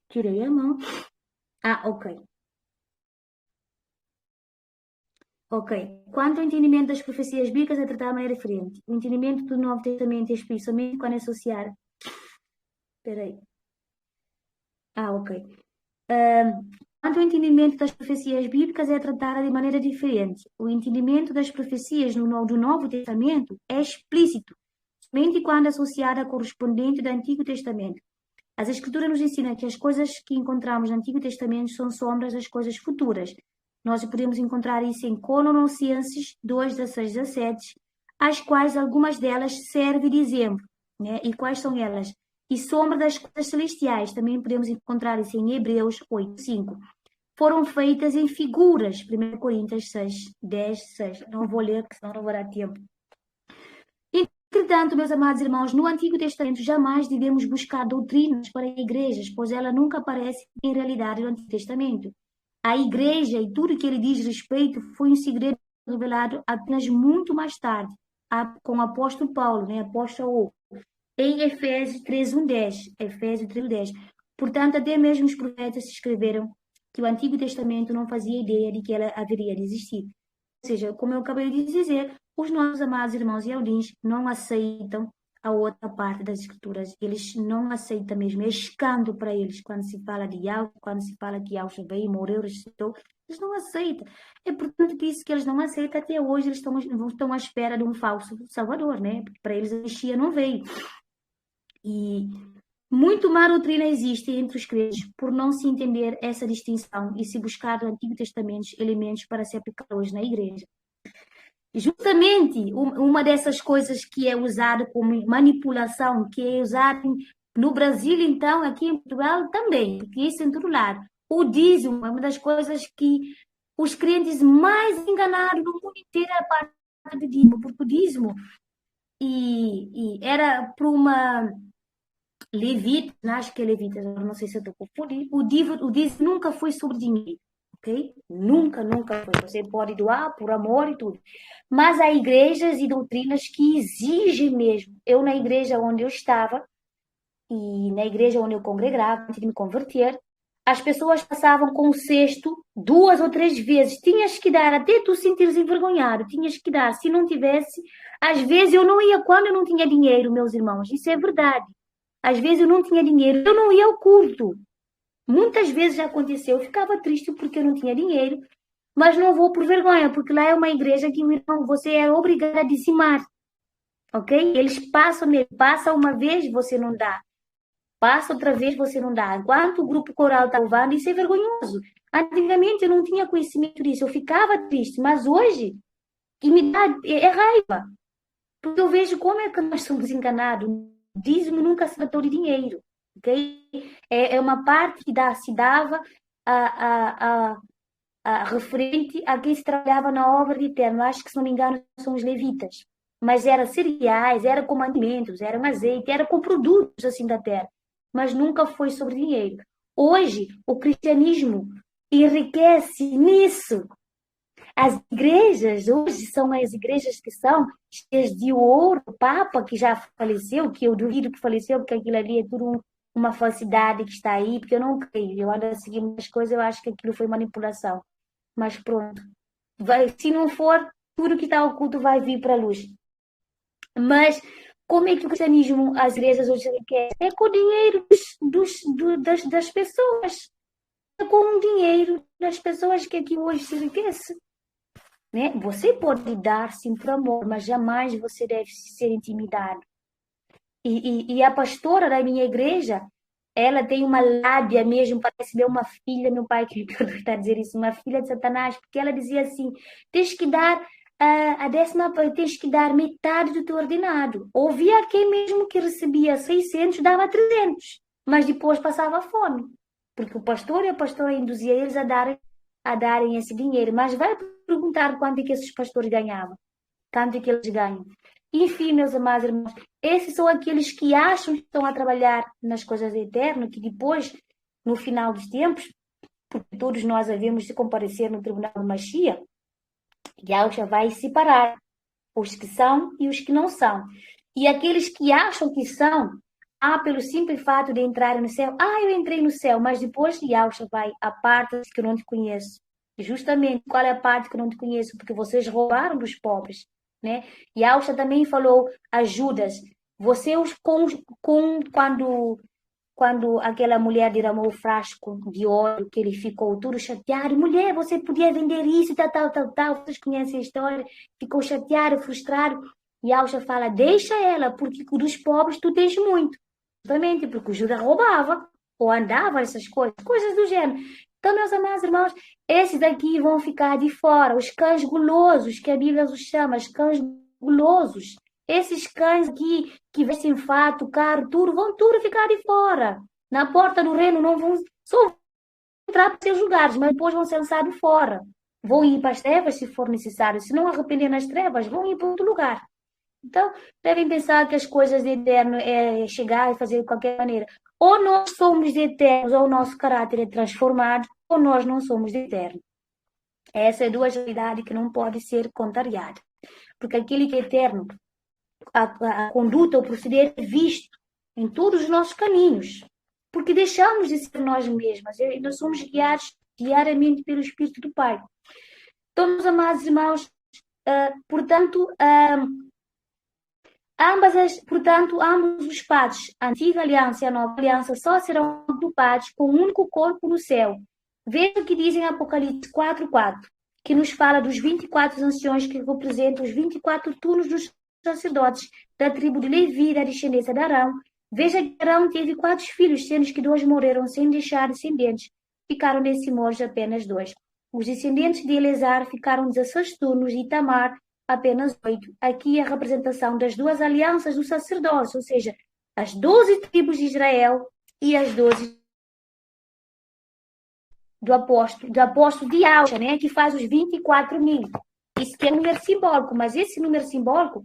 Tirei a mão. Ok. Ok. Quanto ao entendimento das profecias bíblicas, é tratado de maneira diferente. O entendimento do Novo Testamento é especialmente quando é associar. Espera aí. Ok. Quanto ao entendimento das profecias bíblicas, é tratada de maneira diferente. O entendimento das profecias do Novo Testamento é explícito, somente quando associada à correspondente do Antigo Testamento. As Escrituras nos ensinam que as coisas que encontramos no Antigo Testamento são sombras das coisas futuras. Nós podemos encontrar isso em Colossenses 2, 16, 17, as quais algumas delas servem de exemplo. Né? E quais são elas? E sombra das coisas celestiais. Também podemos encontrar isso em Hebreus 8, 5. Foram feitas em figuras. 1 Coríntios 6, 10, 6. Não vou ler, porque senão não vou dar tempo. Entretanto, meus amados irmãos, no Antigo Testamento jamais devemos buscar doutrinas para igrejas, pois ela nunca aparece em realidade no Antigo Testamento. A igreja e tudo que ele diz respeito foi um segredo revelado apenas muito mais tarde, com o apóstolo Paulo, né? Apóstolo em Efésios 3:10. Efésios 3:10. Portanto, até mesmo os profetas escreveram que o Antigo Testamento não fazia ideia de que ela haveria de existir. Ou seja, como eu acabei de dizer, os nossos amados irmãos Yaudins não aceitam a outra parte das Escrituras. Eles não aceitam mesmo. É escândalo para eles quando se fala de Yahweh, quando se fala que Yahweh veio, morreu, ressuscitou. Eles não aceitam. É portanto por isso que eles não aceitam. Até hoje eles estão à espera de um falso Salvador, né? Porque para eles a Messias não veio. E muito má doutrina existe entre os crentes por não se entender essa distinção e se buscar no Antigo Testamento elementos para se aplicar hoje na igreja. Justamente uma dessas coisas que é usada como manipulação, que é usada no Brasil, então, aqui em Portugal também, porque isso em todo lado. O dízimo é uma das coisas que os crentes mais enganados no mundo inteiro é a parte do dízimo, porque o dízimo era para uma levita, acho que é levita, não sei se eu estou confundindo, o dízimo nunca foi sobre dinheiro. Okay? Nunca foi. Você pode doar por amor e tudo. Mas há igrejas e doutrinas que exigem mesmo. Eu, na igreja onde eu estava, e na igreja onde eu congregava, antes de me converter, as pessoas passavam com o cesto 2 ou 3 vezes. Tinhas que dar, até tu sentires envergonhado, tinhas que dar. Se não tivesse, às vezes eu não ia quando eu não tinha dinheiro, meus irmãos. Isso é verdade. Às vezes eu não tinha dinheiro, eu não ia ao culto. Muitas vezes já aconteceu, eu ficava triste porque eu não tinha dinheiro, mas não vou por vergonha, porque lá é uma igreja que, irmão, você é obrigado a dizimar, ok? Eles passa uma vez, você não dá. Passa outra vez, você não dá. Enquanto o grupo coral está louvando, isso é vergonhoso. Antigamente eu não tinha conhecimento disso, eu ficava triste, mas hoje, que me dá é raiva. Porque eu vejo como é que nós somos enganados. O dízimo nunca se tratou de dinheiro. Okay? É uma parte que se dava referente a quem se trabalhava na obra de Eterno. Acho que, se não me engano, são os levitas. Mas era cereais, era com alimentos, era um azeite, era com produtos assim da terra. Mas nunca foi sobre dinheiro. Hoje, o cristianismo enriquece nisso. As igrejas, hoje, são as igrejas que são cheias de ouro. O Papa, que já faleceu, que eu duvido que faleceu, porque aquilo ali é tudo uma falsidade que está aí, porque eu não creio. Eu ando a seguir muitas coisas, eu acho que aquilo foi manipulação. Mas pronto. Se não for, tudo que está oculto vai vir para a luz. Mas como é que o cristianismo, as igrejas hoje enriquecem? É com o dinheiro das pessoas. É com o dinheiro das pessoas que aqui hoje se enriquece. Né? Você pode dar sim por amor, mas jamais você deve ser intimidado. E a pastora da minha igreja, ela tem uma lábia mesmo, parece ver uma filha, meu pai que me está a dizer isso, uma filha de Satanás, porque ela dizia assim, tens que dar tens que dar metade do teu ordenado. Ouvia quem mesmo que recebia 600, dava 300, mas depois passava fome, porque o pastor e a pastora induzia eles a darem esse dinheiro, mas vai perguntar quanto é que esses pastores ganhavam, quanto é que eles ganham. Enfim, meus amados irmãos, esses são aqueles que acham que estão a trabalhar nas coisas eternas, que depois, no final dos tempos, porque todos nós havemos de comparecer no tribunal de Mashiach, Yahshua vai separar os que são e os que não são. E aqueles que acham que são, pelo simples fato de entrarem no céu, eu entrei no céu, mas depois Yahshua vai, a parte que eu não te conheço. E justamente, qual é a parte que eu não te conheço? Porque vocês roubaram dos pobres, né? Yahshua também falou a Judas, você quando aquela mulher derramou o frasco de óleo, que ele ficou todo chateado. Mulher, você podia vender isso, tal. Vocês conhecem a história? Ficou chateado, frustrado. E Yahshua fala, deixa ela, porque dos pobres tu tens muito. Justamente porque o Judas roubava, ou andava essas coisas do gênero. Então, meus amados irmãos, esses daqui vão ficar de fora. Os cães gulosos, que a Bíblia os chama, os cães gulosos. Esses cães aqui, que vestem fato, caro, tudo, vão tudo ficar de fora. Na porta do reino não vão só entrar para seus lugares, mas depois vão ser lançados fora. Vão ir para as trevas se for necessário. Se não arrepender nas trevas, vão ir para outro lugar. Então, devem pensar que as coisas de eterno é chegar e fazer de qualquer maneira. Ou nós somos de eternos, ou o nosso caráter é transformado, ou nós não somos de eterno. Essa é a dualidade que não pode ser contrariada. Porque aquele que é eterno, a conduta, o proceder é visto em todos os nossos caminhos, porque deixamos de ser nós mesmas, e nós somos guiados diariamente pelo Espírito do Pai. Então, meus amados irmãos, portanto, ambos os pactos, a antiga aliança e a nova aliança, só serão agrupados com um único corpo no céu. Veja o que diz em Apocalipse 4:4, que nos fala dos 24 anciões que representam os 24 turnos dos sacerdotes da tribo de Levi, da descendência de Arão. Veja que Arão teve 4 filhos, sendo que 2 morreram sem deixar descendentes. Ficaram nesse modo apenas 2. Os descendentes de Eleazar ficaram 16 turnos e Tamar apenas 8. Aqui a representação das 2 alianças do sacerdócio, ou seja, as 12 tribos de Israel e as 12 do apóstolo de Yahshua, né, que faz os 24.000. Isso que é um número simbólico, mas esse número simbólico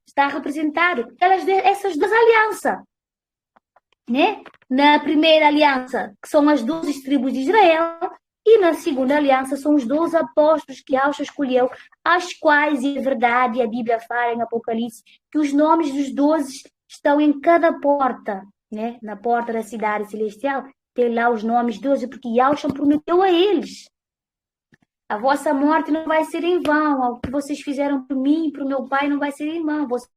está representado essas 2 alianças, né? Na primeira aliança, que são as 12 tribos de Israel, e na segunda aliança são os 12 apóstolos que Yahshua escolheu, as quais, é verdade, a Bíblia fala em Apocalipse, que os nomes dos 12 estão em cada porta, né? Na porta da cidade celestial, tem lá os nomes 12, porque Yahshua prometeu a eles. A vossa morte não vai ser em vão, o que vocês fizeram por mim e para o meu pai não vai ser em vão, vocês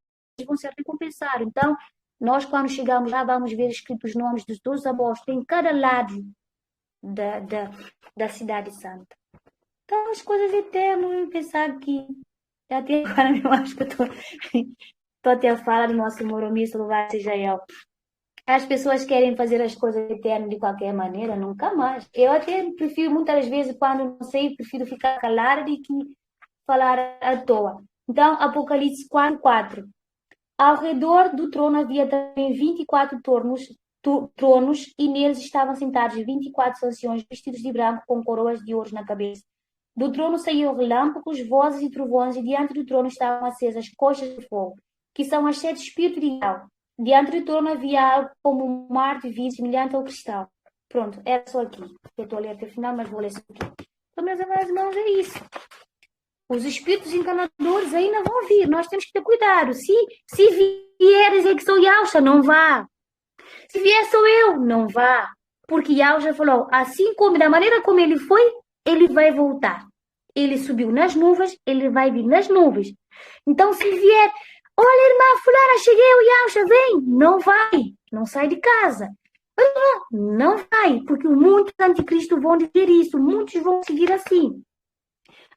vão ser recompensados. Então, nós quando chegamos lá, vamos ver escritos os nomes dos 12 apóstolos em cada lado da cidade santa. Então, as coisas eternas, eu pensar que até agora eu acho que eu estou até a falar do nosso moromista, louvado seja ele. As pessoas querem fazer as coisas eternas de qualquer maneira, nunca mais. Eu até prefiro, muitas vezes, quando não sei, prefiro ficar calada do que falar à toa. Então, Apocalipse 4:4. Ao redor do trono havia também 24 tronos, e neles estavam sentados 24 anciões vestidos de branco com coroas de ouro na cabeça. Do trono saíam relâmpagos, vozes e trovões, e diante do trono estavam acesas conchas de fogo, que são as 7 espíritos de Yahweh. Diante do trono havia algo como um mar de vidro semelhante ao cristal. Pronto, era só aqui. Eu estou a ler até o final, mas vou ler só aqui. Então, meus amados irmãos, é isso. Os espíritos enganadores ainda vão vir. Nós temos que ter cuidado. Se vier dizer que sou Yahshua, não vá. Se vier sou eu, não vá. Porque Yahshua falou, assim como, da maneira como ele foi, ele vai voltar. Ele subiu nas nuvens, ele vai vir nas nuvens. Então, se vier, olha, irmã fulana, cheguei, o Yahshua, vem. Não vai, não sai de casa. Não vai, porque muitos anticristos vão dizer isso, muitos vão seguir assim.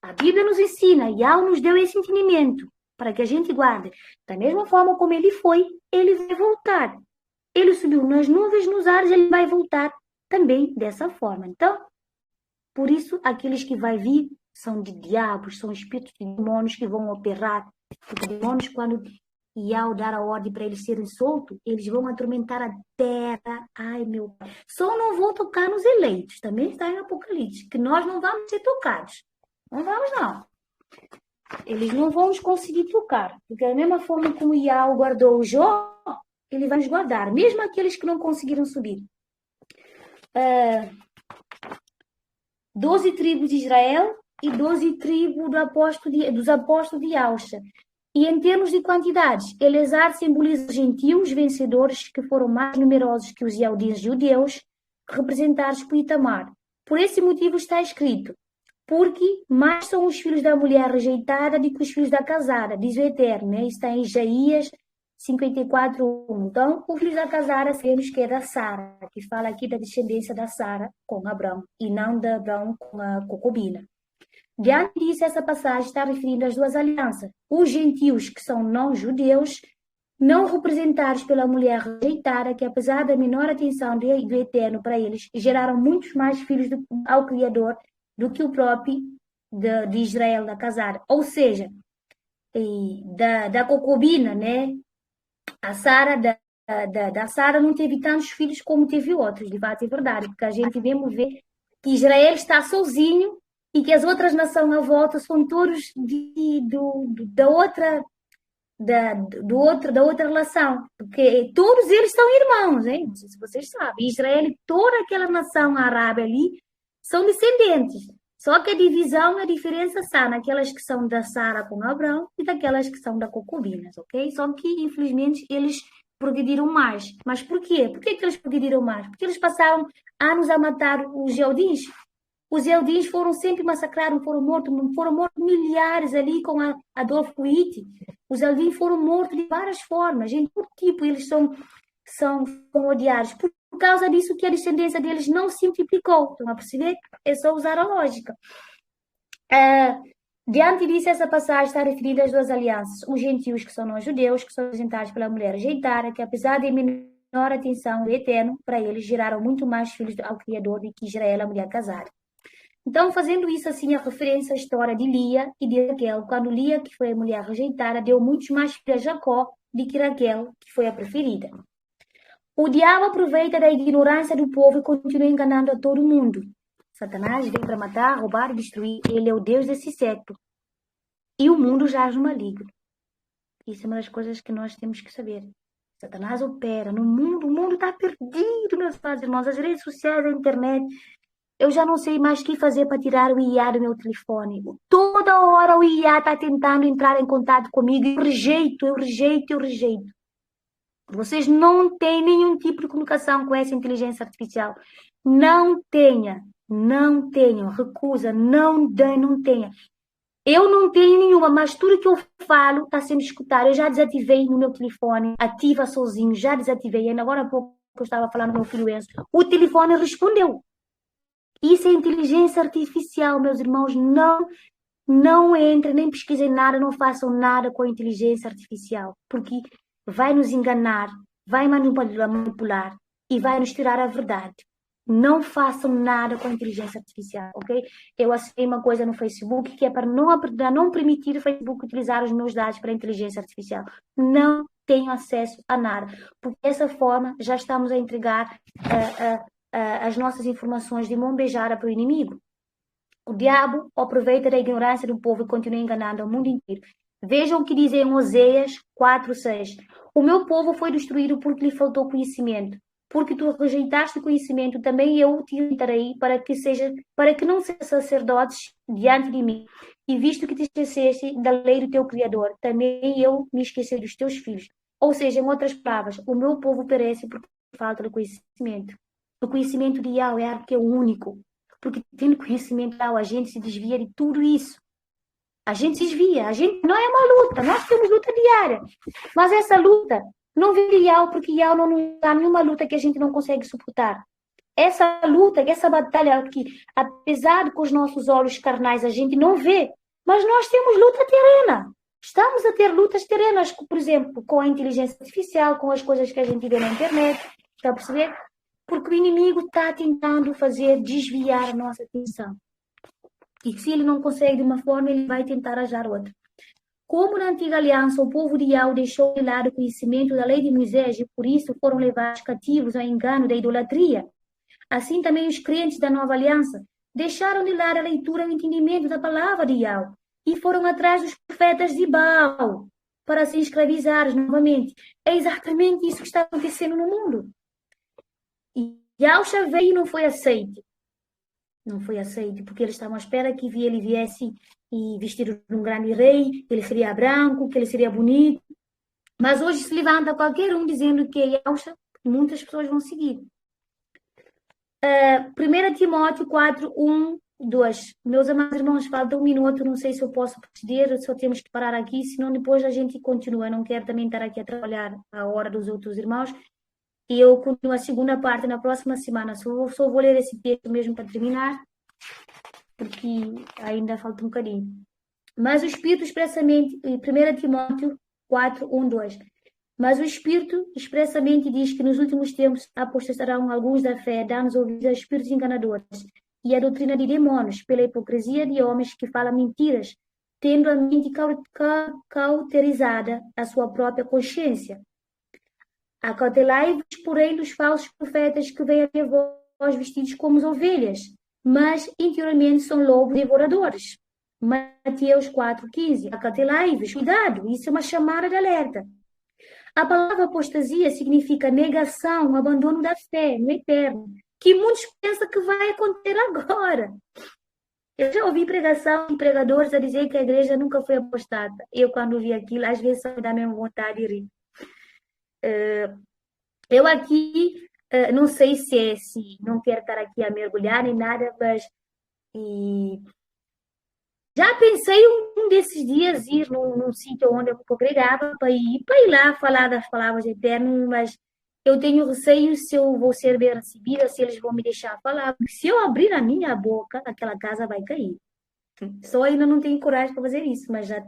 A Bíblia nos ensina, Yahweh nos deu esse entendimento, para que a gente guarde. Da mesma forma como ele foi, ele vai voltar. Ele subiu nas nuvens, nos ares, ele vai voltar também dessa forma. Então, por isso, aqueles que vai vir são de diabos, são espíritos de demônios que vão operar. Porque demônios, quando Yahweh dar a ordem para eles serem soltos, eles vão atormentar a terra. Ai, meu pai. Só não vão tocar nos eleitos. Também está em Apocalipse, que nós não vamos ser tocados. Não vamos, não. Eles não vão nos conseguir tocar. Porque da mesma forma como Yahweh guardou o Jó, ele vai nos guardar. Mesmo aqueles que não conseguiram subir. 12 tribos de Israel e 12 tribos dos apóstolos de Yahshua. E em termos de quantidades, Eleazar simboliza os gentios vencedores que foram mais numerosos que os judeus, representados por Itamar. Por esse motivo está escrito: porque mais são os filhos da mulher rejeitada do que os filhos da casada, diz o Eterno, né? Está em Isaías 54:1. Então, os filhos da casada sabemos que é da Sara, que fala aqui da descendência da Sara com Abraão, e não da Abraão com a concubina. Diante disso, essa passagem está referindo às duas alianças. Os gentios, que são não-judeus, não representados pela mulher rejeitada, que apesar da menor atenção do Eterno para eles, geraram muitos mais filhos ao Criador do que o próprio de Israel, da casada. Ou seja, da concubina, né? A Sara, da Sara não teve tantos filhos como teve outros, de fato é verdade, porque a gente mesmo vê que Israel está sozinho e que as outras nações à volta são todos da outra relação, porque todos eles são irmãos, hein? Não sei se vocês sabem. Israel e toda aquela nação árabe ali são descendentes. Só que a divisão, a diferença está naquelas que são da Sara com Abraão e daquelas que são da concubinas, ok? Só que, infelizmente, eles progrediram mais. Mas por quê? Por que eles progrediram mais? Porque eles passaram anos a matar os Eudins. Os Eudins foram sempre massacrados, foram mortos milhares ali com Adolf Hitler. Os Eudins foram mortos de várias formas, de todo tipo, eles são odiados. Por causa disso que a descendência deles não se multiplicou. Estão a perceber? É só usar a lógica. Diante disso, essa passagem está referida às duas alianças. Os gentios, que são não-judeus, que são representados pela mulher rejeitada, que apesar de menor atenção do Eterno, para eles geraram muito mais filhos ao Criador do que Israel, a mulher casada. Então, fazendo isso assim, a referência à história de Lia e de Raquel, quando Lia, que foi a mulher rejeitada, deu muitos mais filhos a Jacó do que Raquel, que foi a preferida. O diabo aproveita da ignorância do povo e continua enganando a todo mundo. Satanás vem para matar, roubar e destruir. Ele é o Deus desse século. E o mundo jaz no maligno. Isso é uma das coisas que nós temos que saber. Satanás opera no mundo. O mundo está perdido, meus irmãos. As redes sociais, a internet. Eu já não sei mais o que fazer para tirar o IA do meu telefone. Toda hora o IA está tentando entrar em contato comigo. Eu rejeito. Vocês não têm nenhum tipo de comunicação com essa inteligência artificial. Não tenham. Recusa, não tenha. Eu não tenho nenhuma, mas tudo que eu falo está sendo escutado. Eu já desativei no meu telefone, ativa sozinho, já desativei. Ainda agora há pouco eu estava falando com o meu filho Enzo. O telefone respondeu. Isso é inteligência artificial, meus irmãos. Não entrem, nem pesquisem nada, não façam nada com a inteligência artificial, porque vai nos enganar, vai manipular e vai nos tirar a verdade. Não façam nada com a inteligência artificial, ok? Eu assinei uma coisa no Facebook que é para não permitir o Facebook utilizar os meus dados para a inteligência artificial. Não tenho acesso a nada, porque dessa forma já estamos a entregar as nossas informações de mão beijada para o inimigo. O diabo aproveita da ignorância do povo e continua enganando o mundo inteiro. Vejam o que diz em Oséias 4:6. O meu povo foi destruído porque lhe faltou conhecimento. Porque tu rejeitaste o conhecimento, também eu te irritarei para que não sejam sacerdotes diante de mim. E visto que te esqueceste da lei do teu Criador, também eu me esqueci dos teus filhos. Ou seja, em outras palavras, o meu povo perece por falta de conhecimento. O conhecimento de Yahweh é que é o único. Porque tendo conhecimento de Yahweh, a gente se desvia de tudo isso. A gente se desvia. Não é uma luta. Nós temos luta diária. Mas essa luta não vem de Yahweh, porque Yahweh não nos dá nenhuma luta que a gente não consegue suportar. Essa luta, essa batalha que, apesar de com os nossos olhos carnais a gente não vê, mas nós temos luta terrena. Estamos a ter lutas terrenas, por exemplo, com a inteligência artificial, com as coisas que a gente vê na internet. Está a perceber? Porque o inimigo está tentando desviar a nossa atenção. E se ele não consegue de uma forma, ele vai tentar achar outra. Como na antiga aliança, o povo de Yahweh deixou de lado o conhecimento da lei de Moisés e por isso foram levados cativos ao engano da idolatria. Assim também os crentes da nova aliança deixaram de lado a leitura e o entendimento da palavra de Yahweh e foram atrás dos profetas de Baal para se escravizar novamente. É exatamente isso que está acontecendo no mundo. E Yahshua veio e não foi aceito. não foi aceito, porque eles estavam à espera que ele viesse e vestido de um grande rei, que ele seria branco, que ele seria bonito. Mas hoje se levanta qualquer um dizendo que é Yausha, muitas pessoas vão seguir. 1 Timóteo 4, 1, 2. Meus amados irmãos, falta um minuto, não sei se eu posso proceder, só temos que parar aqui, senão depois a gente continua. Não quero também estar aqui a trabalhar a hora dos outros irmãos. E eu continuo a segunda parte na próxima semana. Só vou ler esse texto mesmo para terminar, porque ainda falta um bocadinho. Mas o Espírito expressamente, 1 Timóteo 4, 1, 2. Mas o Espírito expressamente diz que nos últimos tempos apostastarão alguns da fé, dando ouvidos a espíritos enganadores e a doutrina de demônios, pela hipocrisia de homens que falam mentiras, tendo a mente cauterizada a sua própria consciência. Acautelai-vos, porém, dos falsos profetas que vêm a vós vestidos como ovelhas, mas interiormente são lobos devoradores. Mateus 4,15. Acautelai-vos, cuidado, isso é uma chamada de alerta. A palavra apostasia significa negação, abandono da fé no eterno, que muitos pensam que vai acontecer agora. Eu já ouvi pregação de pregadores a dizer que a igreja nunca foi apostada. Eu, quando vi aquilo, às vezes só me dá mesmo vontade de rir. Eu aqui, não sei se não quero estar aqui a mergulhar nem nada, mas já pensei um desses dias ir num sítio onde eu pregava para ir lá falar das palavras eternas, mas eu tenho receio se eu vou ser bem recebida, se eles vão me deixar falar, porque se eu abrir a minha boca, aquela casa vai cair. Só ainda não tenho coragem para fazer isso, mas já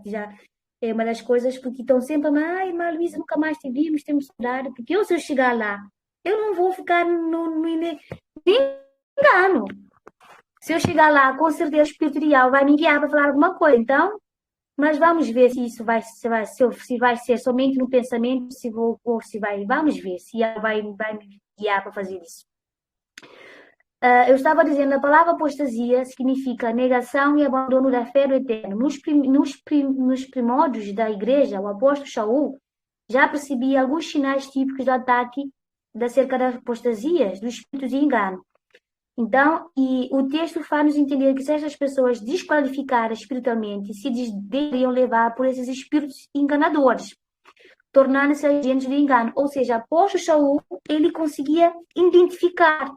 é uma das coisas, porque estão sempre a ai, irmã Luísa, nunca mais te vimos, temos saudade, porque se eu chegar lá, eu não vou ficar no engano. Se eu chegar lá, com certeza o Espírito de Alva vai me guiar para falar alguma coisa. Então, mas vamos ver se isso se vai ser somente no pensamento, vamos ver se ela vai me guiar para fazer isso. Eu estava dizendo, a palavra apostasia significa negação e abandono da fé do eterno. Nos primórdios da igreja, o apóstolo Shaul já percebia alguns sinais típicos do ataque acerca das apostasias, do espírito de engano. Então, e o texto faz-nos entender que se essas pessoas desqualificadas espiritualmente se deveriam levar por esses espíritos enganadores, tornando-se agentes de engano. Ou seja, apóstolo Shaul, ele conseguia identificar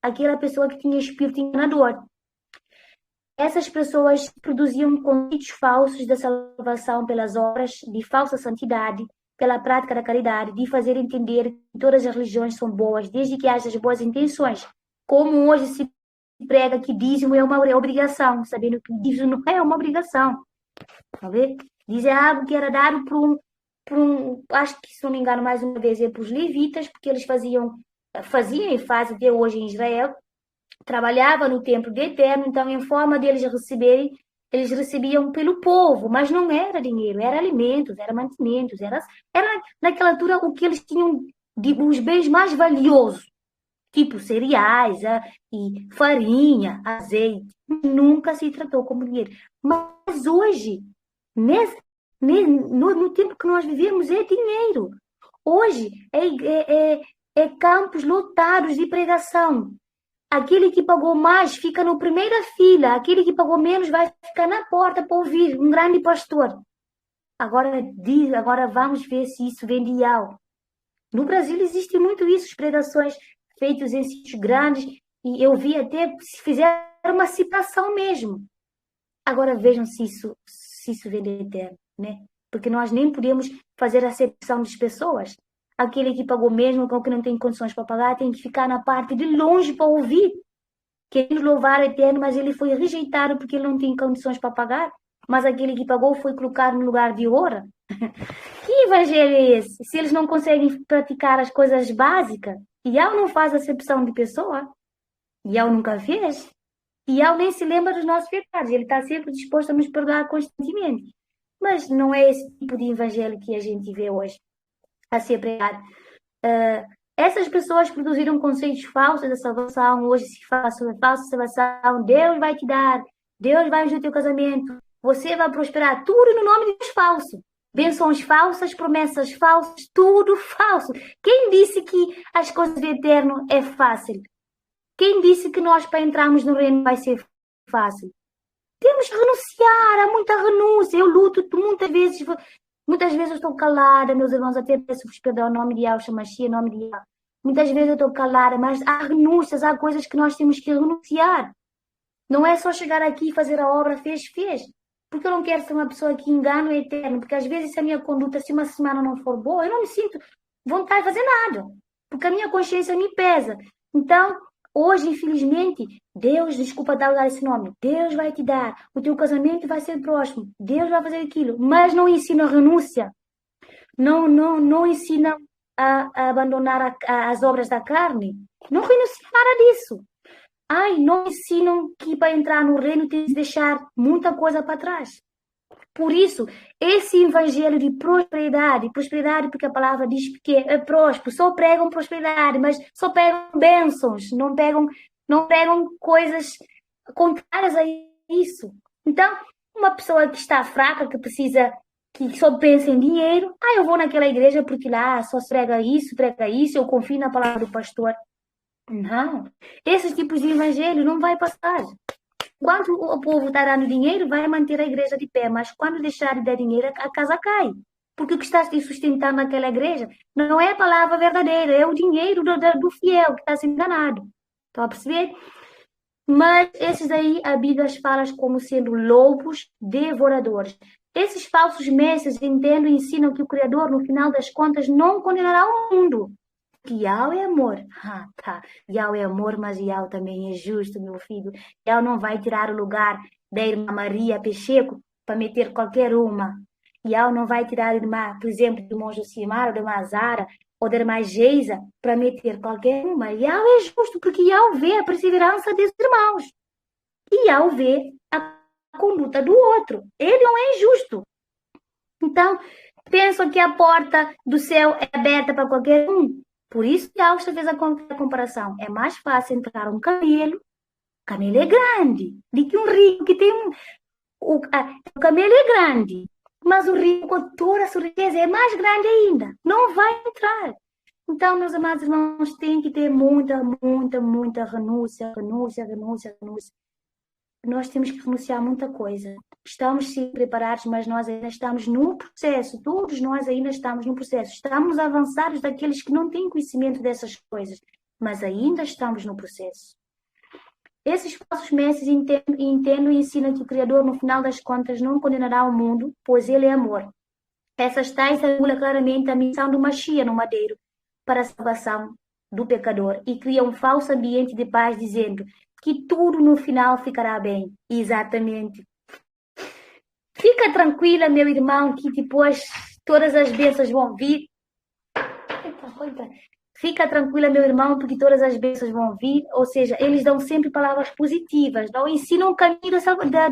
aquela pessoa que tinha espírito enganador. Essas pessoas produziam conceitos falsos da salvação pelas obras de falsa santidade, pela prática da caridade, de fazer entender que todas as religiões são boas, desde que haja as boas intenções. Como hoje se prega que dízimo é uma obrigação, sabendo que o dízimo não é uma obrigação. Tá vendo? Diz é algo que era dado por um, acho que se não me engano mais uma vez é para os levitas, porque eles faziam e fazem até hoje em Israel, trabalhavam no templo do Eterno, então em forma deles receberem, eles recebiam pelo povo, mas não era dinheiro, era alimentos, era mantimentos, era naquela altura o que eles tinham os bens mais valiosos, tipo cereais e farinha, azeite, nunca se tratou como dinheiro. Mas hoje, no tempo que nós vivemos, é dinheiro. Hoje é campos lotados de pregação. Aquele que pagou mais fica na primeira fila, aquele que pagou menos vai ficar na porta para ouvir um grande pastor. Agora vamos ver se isso vende algo. No Brasil existe muito isso, as pregações feitas em sítios grandes, e eu vi até se fizer uma citação mesmo. Agora vejam se isso vende eterno, né? Porque nós nem podemos fazer a acepção das pessoas. Aquele que pagou mesmo, com o que não tem condições para pagar, tem que ficar na parte de longe para ouvir. Querendo louvar o eterno, mas ele foi rejeitado porque ele não tem condições para pagar. Mas aquele que pagou foi colocado no lugar de honra. Que evangelho é esse? Se eles não conseguem praticar as coisas básicas, Iau não faz acepção de pessoa. Iau nunca fez. Iau nem se lembra dos nossos pecados. Ele está sempre disposto a nos perdoar constantemente. Mas não é esse tipo de evangelho que a gente vê hoje a ser pregado. Essas pessoas produziram conceitos falsos da salvação. Hoje se fala sobre falsa salvação. Deus vai te dar. Deus vai ajudar o teu casamento. Você vai prosperar. Tudo no nome de Deus falso. Bênçãos falsas, promessas falsas, tudo falso. Quem disse que as coisas do eterno é fácil? Quem disse que nós, para entrarmos no reino, vai ser fácil? Temos que renunciar, há muita renúncia. Eu luto muitas vezes eu estou calada, meus irmãos, até peço-vos perdão em nome de Yahshua Mashiach, em nome de Yahweh. Muitas vezes eu estou calada, mas há renúncias, há coisas que nós temos que renunciar. Não é só chegar aqui e fazer a obra, fez. Porque eu não quero ser uma pessoa que engana o eterno, porque às vezes se a minha conduta, se uma semana não for boa, eu não me sinto vontade de fazer nada, porque a minha consciência me pesa. Então, hoje, infelizmente, Deus, desculpa dar esse nome, Deus vai te dar, o teu casamento vai ser próximo, Deus vai fazer aquilo, mas não ensina a renúncia, não ensina a abandonar as obras da carne, não renuncia nada disso. Não ensinam que para entrar no reino tem que deixar muita coisa para trás. Por isso, esse evangelho de prosperidade porque a palavra diz que é próspero, só pregam prosperidade, mas só pegam bênçãos, não pegam coisas contrárias a isso. Então, uma pessoa que está fraca, que só pensa em dinheiro, eu vou naquela igreja porque lá só se prega isso, eu confio na palavra do pastor. Não, esses tipos de evangelho não vai passar. Quando o povo está dando dinheiro, vai manter a igreja de pé, mas quando deixar de dar dinheiro, a casa cai. Porque o que está sustentando naquela igreja não é a palavra verdadeira, é o dinheiro do fiel que está sendo enganado. Estão a perceber? Mas esses aí, a Bíblia fala como sendo lobos devoradores. Esses falsos mestres entendem e ensinam que o Criador, no final das contas, não condenará o mundo. Que Yahweh é amor. Tá. Yahweh é amor, mas Yahweh também é justo, meu filho. Yahweh não vai tirar o lugar da irmã Maria Pecheco para meter qualquer uma. Yahweh não vai tirar a irmã, por exemplo, do irmão Josimar, ou da irmã Zara, ou da irmã Geisa, para meter qualquer uma. Yahweh é justo, porque Yahweh vê a perseverança desses irmãos. E Yahweh vê a conduta do outro. Ele não é injusto. Então, pensam que a porta do céu é aberta para qualquer um. Por isso que Augusta fez a comparação. É mais fácil entrar um camelo. O camelo é grande. Do que um rico que tem o camelo é grande. Mas o rico com toda a sua riqueza é mais grande ainda. Não vai entrar. Então, meus amados irmãos, tem que ter muita renúncia. Nós temos que renunciar a muita coisa. Estamos sim preparados, mas nós ainda estamos no processo. Todos nós ainda estamos no processo. Estamos avançados daqueles que não têm conhecimento dessas coisas, mas ainda estamos no processo. Esses falsos mestres entendem e ensinam que o Criador, no final das contas, não condenará o mundo, pois Ele é amor. Essas tais regulam claramente a missão do Mashiach no madeiro para a salvação do pecador e criam um falso ambiente de paz, dizendo que tudo no final ficará bem. Exatamente. Fica tranquila, meu irmão, que depois todas as bênçãos vão vir. Fica tranquila, meu irmão, porque todas as bênçãos vão vir. Ou seja, eles dão sempre palavras positivas. Não ensinam o caminho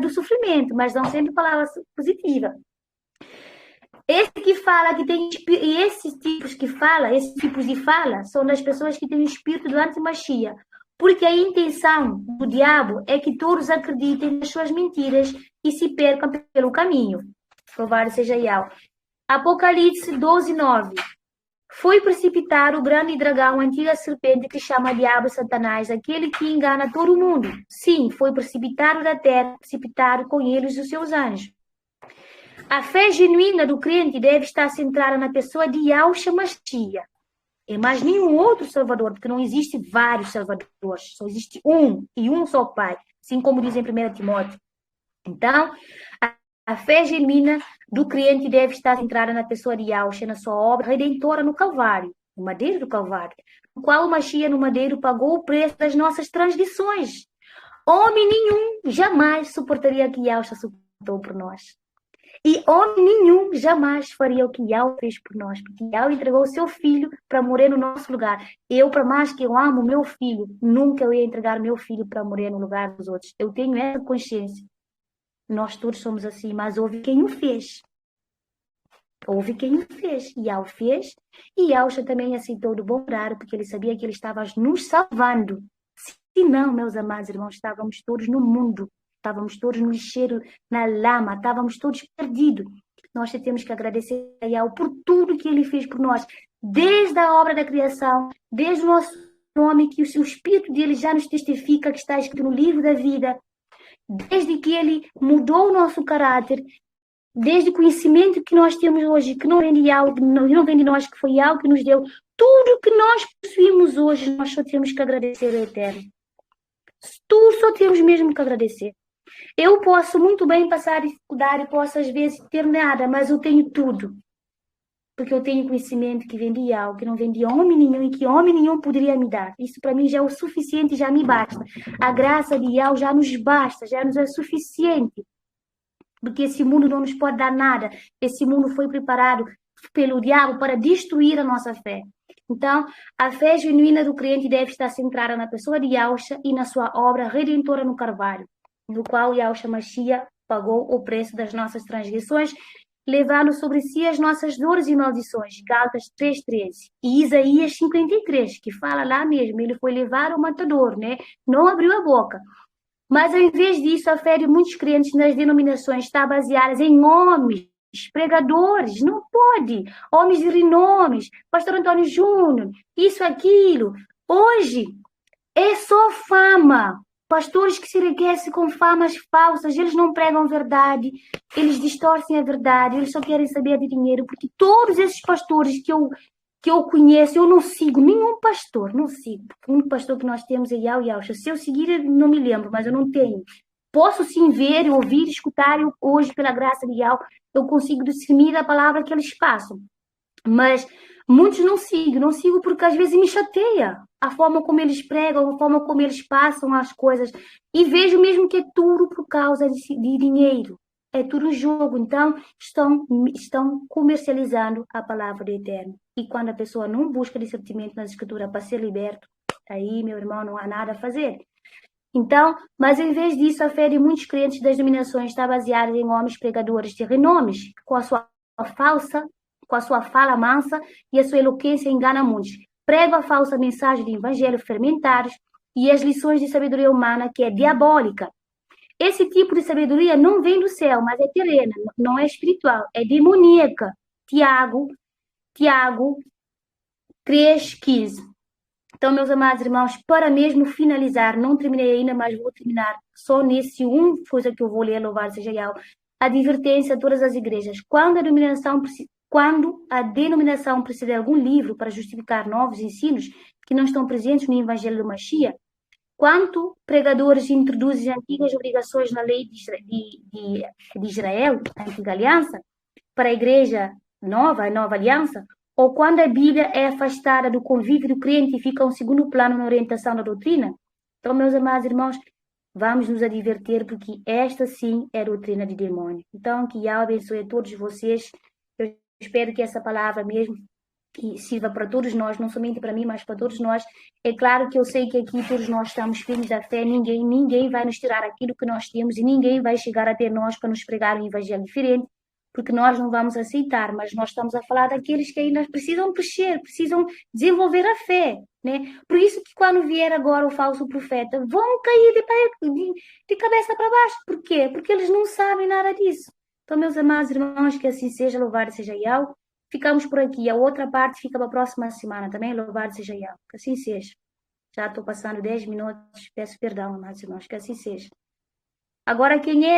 do sofrimento, mas dão sempre palavras positivas. Esse que fala que tem e esses tipos de fala são das pessoas que têm o espírito do anti-Mashiach. Porque a intenção do diabo é que todos acreditem nas suas mentiras e se percam pelo caminho. Louvado seja Yahweh. Apocalipse 12:9. Foi precipitar o grande dragão, a antiga serpente que chama diabo e Satanás, aquele que engana todo mundo. Sim, foi precipitado da terra, precipitado com eles os seus anjos. A fé genuína do crente deve estar centrada na pessoa de Yahshua Mashiach. E mais nenhum outro Salvador, porque não existe vários Salvadores, só existe um, e um só Pai, assim como diz em 1 Timóteo. Então, a fé genuína do crente deve estar centrada na pessoa de Yahshua, na sua obra redentora no Calvário, no madeiro do Calvário, no qual o Mashiach no madeiro pagou o preço das nossas transgressões. Homem nenhum jamais suportaria o que Yahshua suportou por nós. E homem nenhum jamais faria o que Yahweh fez por nós, porque Yahweh entregou o seu filho para morrer no nosso lugar. Eu, por mais que eu amo meu filho, nunca eu ia entregar meu filho para morrer no lugar dos outros. Eu tenho essa consciência. Nós todos somos assim, mas houve quem o fez. Yahweh fez, e Yahweh também aceitou do bom grado, porque ele sabia que ele estava nos salvando. Se não, meus amados irmãos, estávamos todos no mundo. Estávamos todos no lixeiro, na lama, estávamos todos perdidos. Nós temos que agradecer a Yahweh por tudo que Ele fez por nós, desde a obra da criação, desde o nosso nome que o Espírito dele já nos testifica que está escrito no livro da vida, desde que ele mudou o nosso caráter, desde o conhecimento que nós temos hoje, que não vem de algo, não vem de nós, que foi algo que nos deu. Tudo que nós possuímos hoje, nós só temos que agradecer ao Eterno. Tudo só temos mesmo que agradecer. Eu posso muito bem passar dificuldade, posso às vezes ter nada, mas eu tenho tudo. Porque eu tenho conhecimento que vem de algo, que não vem de homem nenhum e que homem nenhum poderia me dar. Isso para mim já é o suficiente, já me basta. A graça de Yahweh já nos basta, já nos é suficiente. Porque esse mundo não nos pode dar nada. Esse mundo foi preparado pelo diabo para destruir a nossa fé. Então, a fé genuína do crente deve estar centrada na pessoa de Yahshua e na sua obra redentora no Carvalho, no qual Yahshua Mashiach pagou o preço das nossas transgressões, levando sobre si as nossas dores e maldições. Gálatas 3:13. E Isaías 53, que fala lá mesmo, ele foi levar ao matador, né? Não abriu a boca. Mas, ao invés disso, a fé de muitos crentes nas denominações está baseada em homens, pregadores, não pode. Homens de renomes, pastor Antônio Júnior, isso, aquilo. Hoje é só fama. Pastores que se enriquecem com famas falsas, eles não pregam verdade, eles distorcem a verdade, eles só querem saber de dinheiro, porque todos esses pastores que eu conheço, eu não sigo nenhum pastor, não sigo. O único pastor que nós temos é Yahshua. Se eu seguir, eu não me lembro, mas eu não tenho. Posso sim ver, ouvir, escutar, hoje, pela graça de Yahweh, eu consigo discernir a palavra que eles passam. Mas muitos não sigo porque às vezes me chateia a forma como eles pregam, a forma como eles passam as coisas. E vejo mesmo que é tudo por causa de dinheiro. É tudo jogo. Então, estão comercializando a palavra do Eterno. E quando a pessoa não busca discernimento nas escrituras para ser liberto, aí, meu irmão, não há nada a fazer. Então, mas em vez disso, a fé de muitos crentes das denominações está baseada em homens pregadores de renomes, com a sua fala mansa e a sua eloquência engana muitos. Prega a falsa mensagem de evangelho fermentados e as lições de sabedoria humana, que é diabólica. Esse tipo de sabedoria não vem do céu, mas é terrena, não é espiritual, é demoníaca. Tiago 3:15. Então, meus amados irmãos, para mesmo finalizar, não terminei ainda, mas vou terminar só nesse coisa que eu vou ler, louvado seja Yahweh. Advertência a todas as igrejas. Quando a denominação precisa de algum livro para justificar novos ensinos que não estão presentes no Evangelho do Mashiach, quando pregadores introduzem antigas obrigações na lei de Israel, a antiga aliança, para a igreja nova, a nova aliança, ou quando a Bíblia é afastada do convívio do crente e fica em segundo plano na orientação da doutrina. Então, meus amados irmãos, vamos nos advertir, porque esta sim é a doutrina de demônio. Então, que Yahweh abençoe a todos vocês. Eu espero que essa palavra mesmo sirva para todos nós, não somente para mim, mas para todos nós. É claro que eu sei que aqui todos nós estamos firmes da fé, ninguém vai nos tirar aquilo que nós temos e ninguém vai chegar até nós para nos pregar um evangelho diferente, porque nós não vamos aceitar, mas nós estamos a falar daqueles que ainda precisam crescer, precisam desenvolver a fé, né? Por isso que quando vier agora o falso profeta, vão cair de cabeça para baixo. Por quê? Porque eles não sabem nada disso. Então, meus amados irmãos, que assim seja, louvado seja Yahweh. Ficamos por aqui. A outra parte fica para a próxima semana também, louvado seja Yahweh. Que assim seja. Já estou passando 10 minutos, peço perdão, amados irmãos, que assim seja. Agora, quem é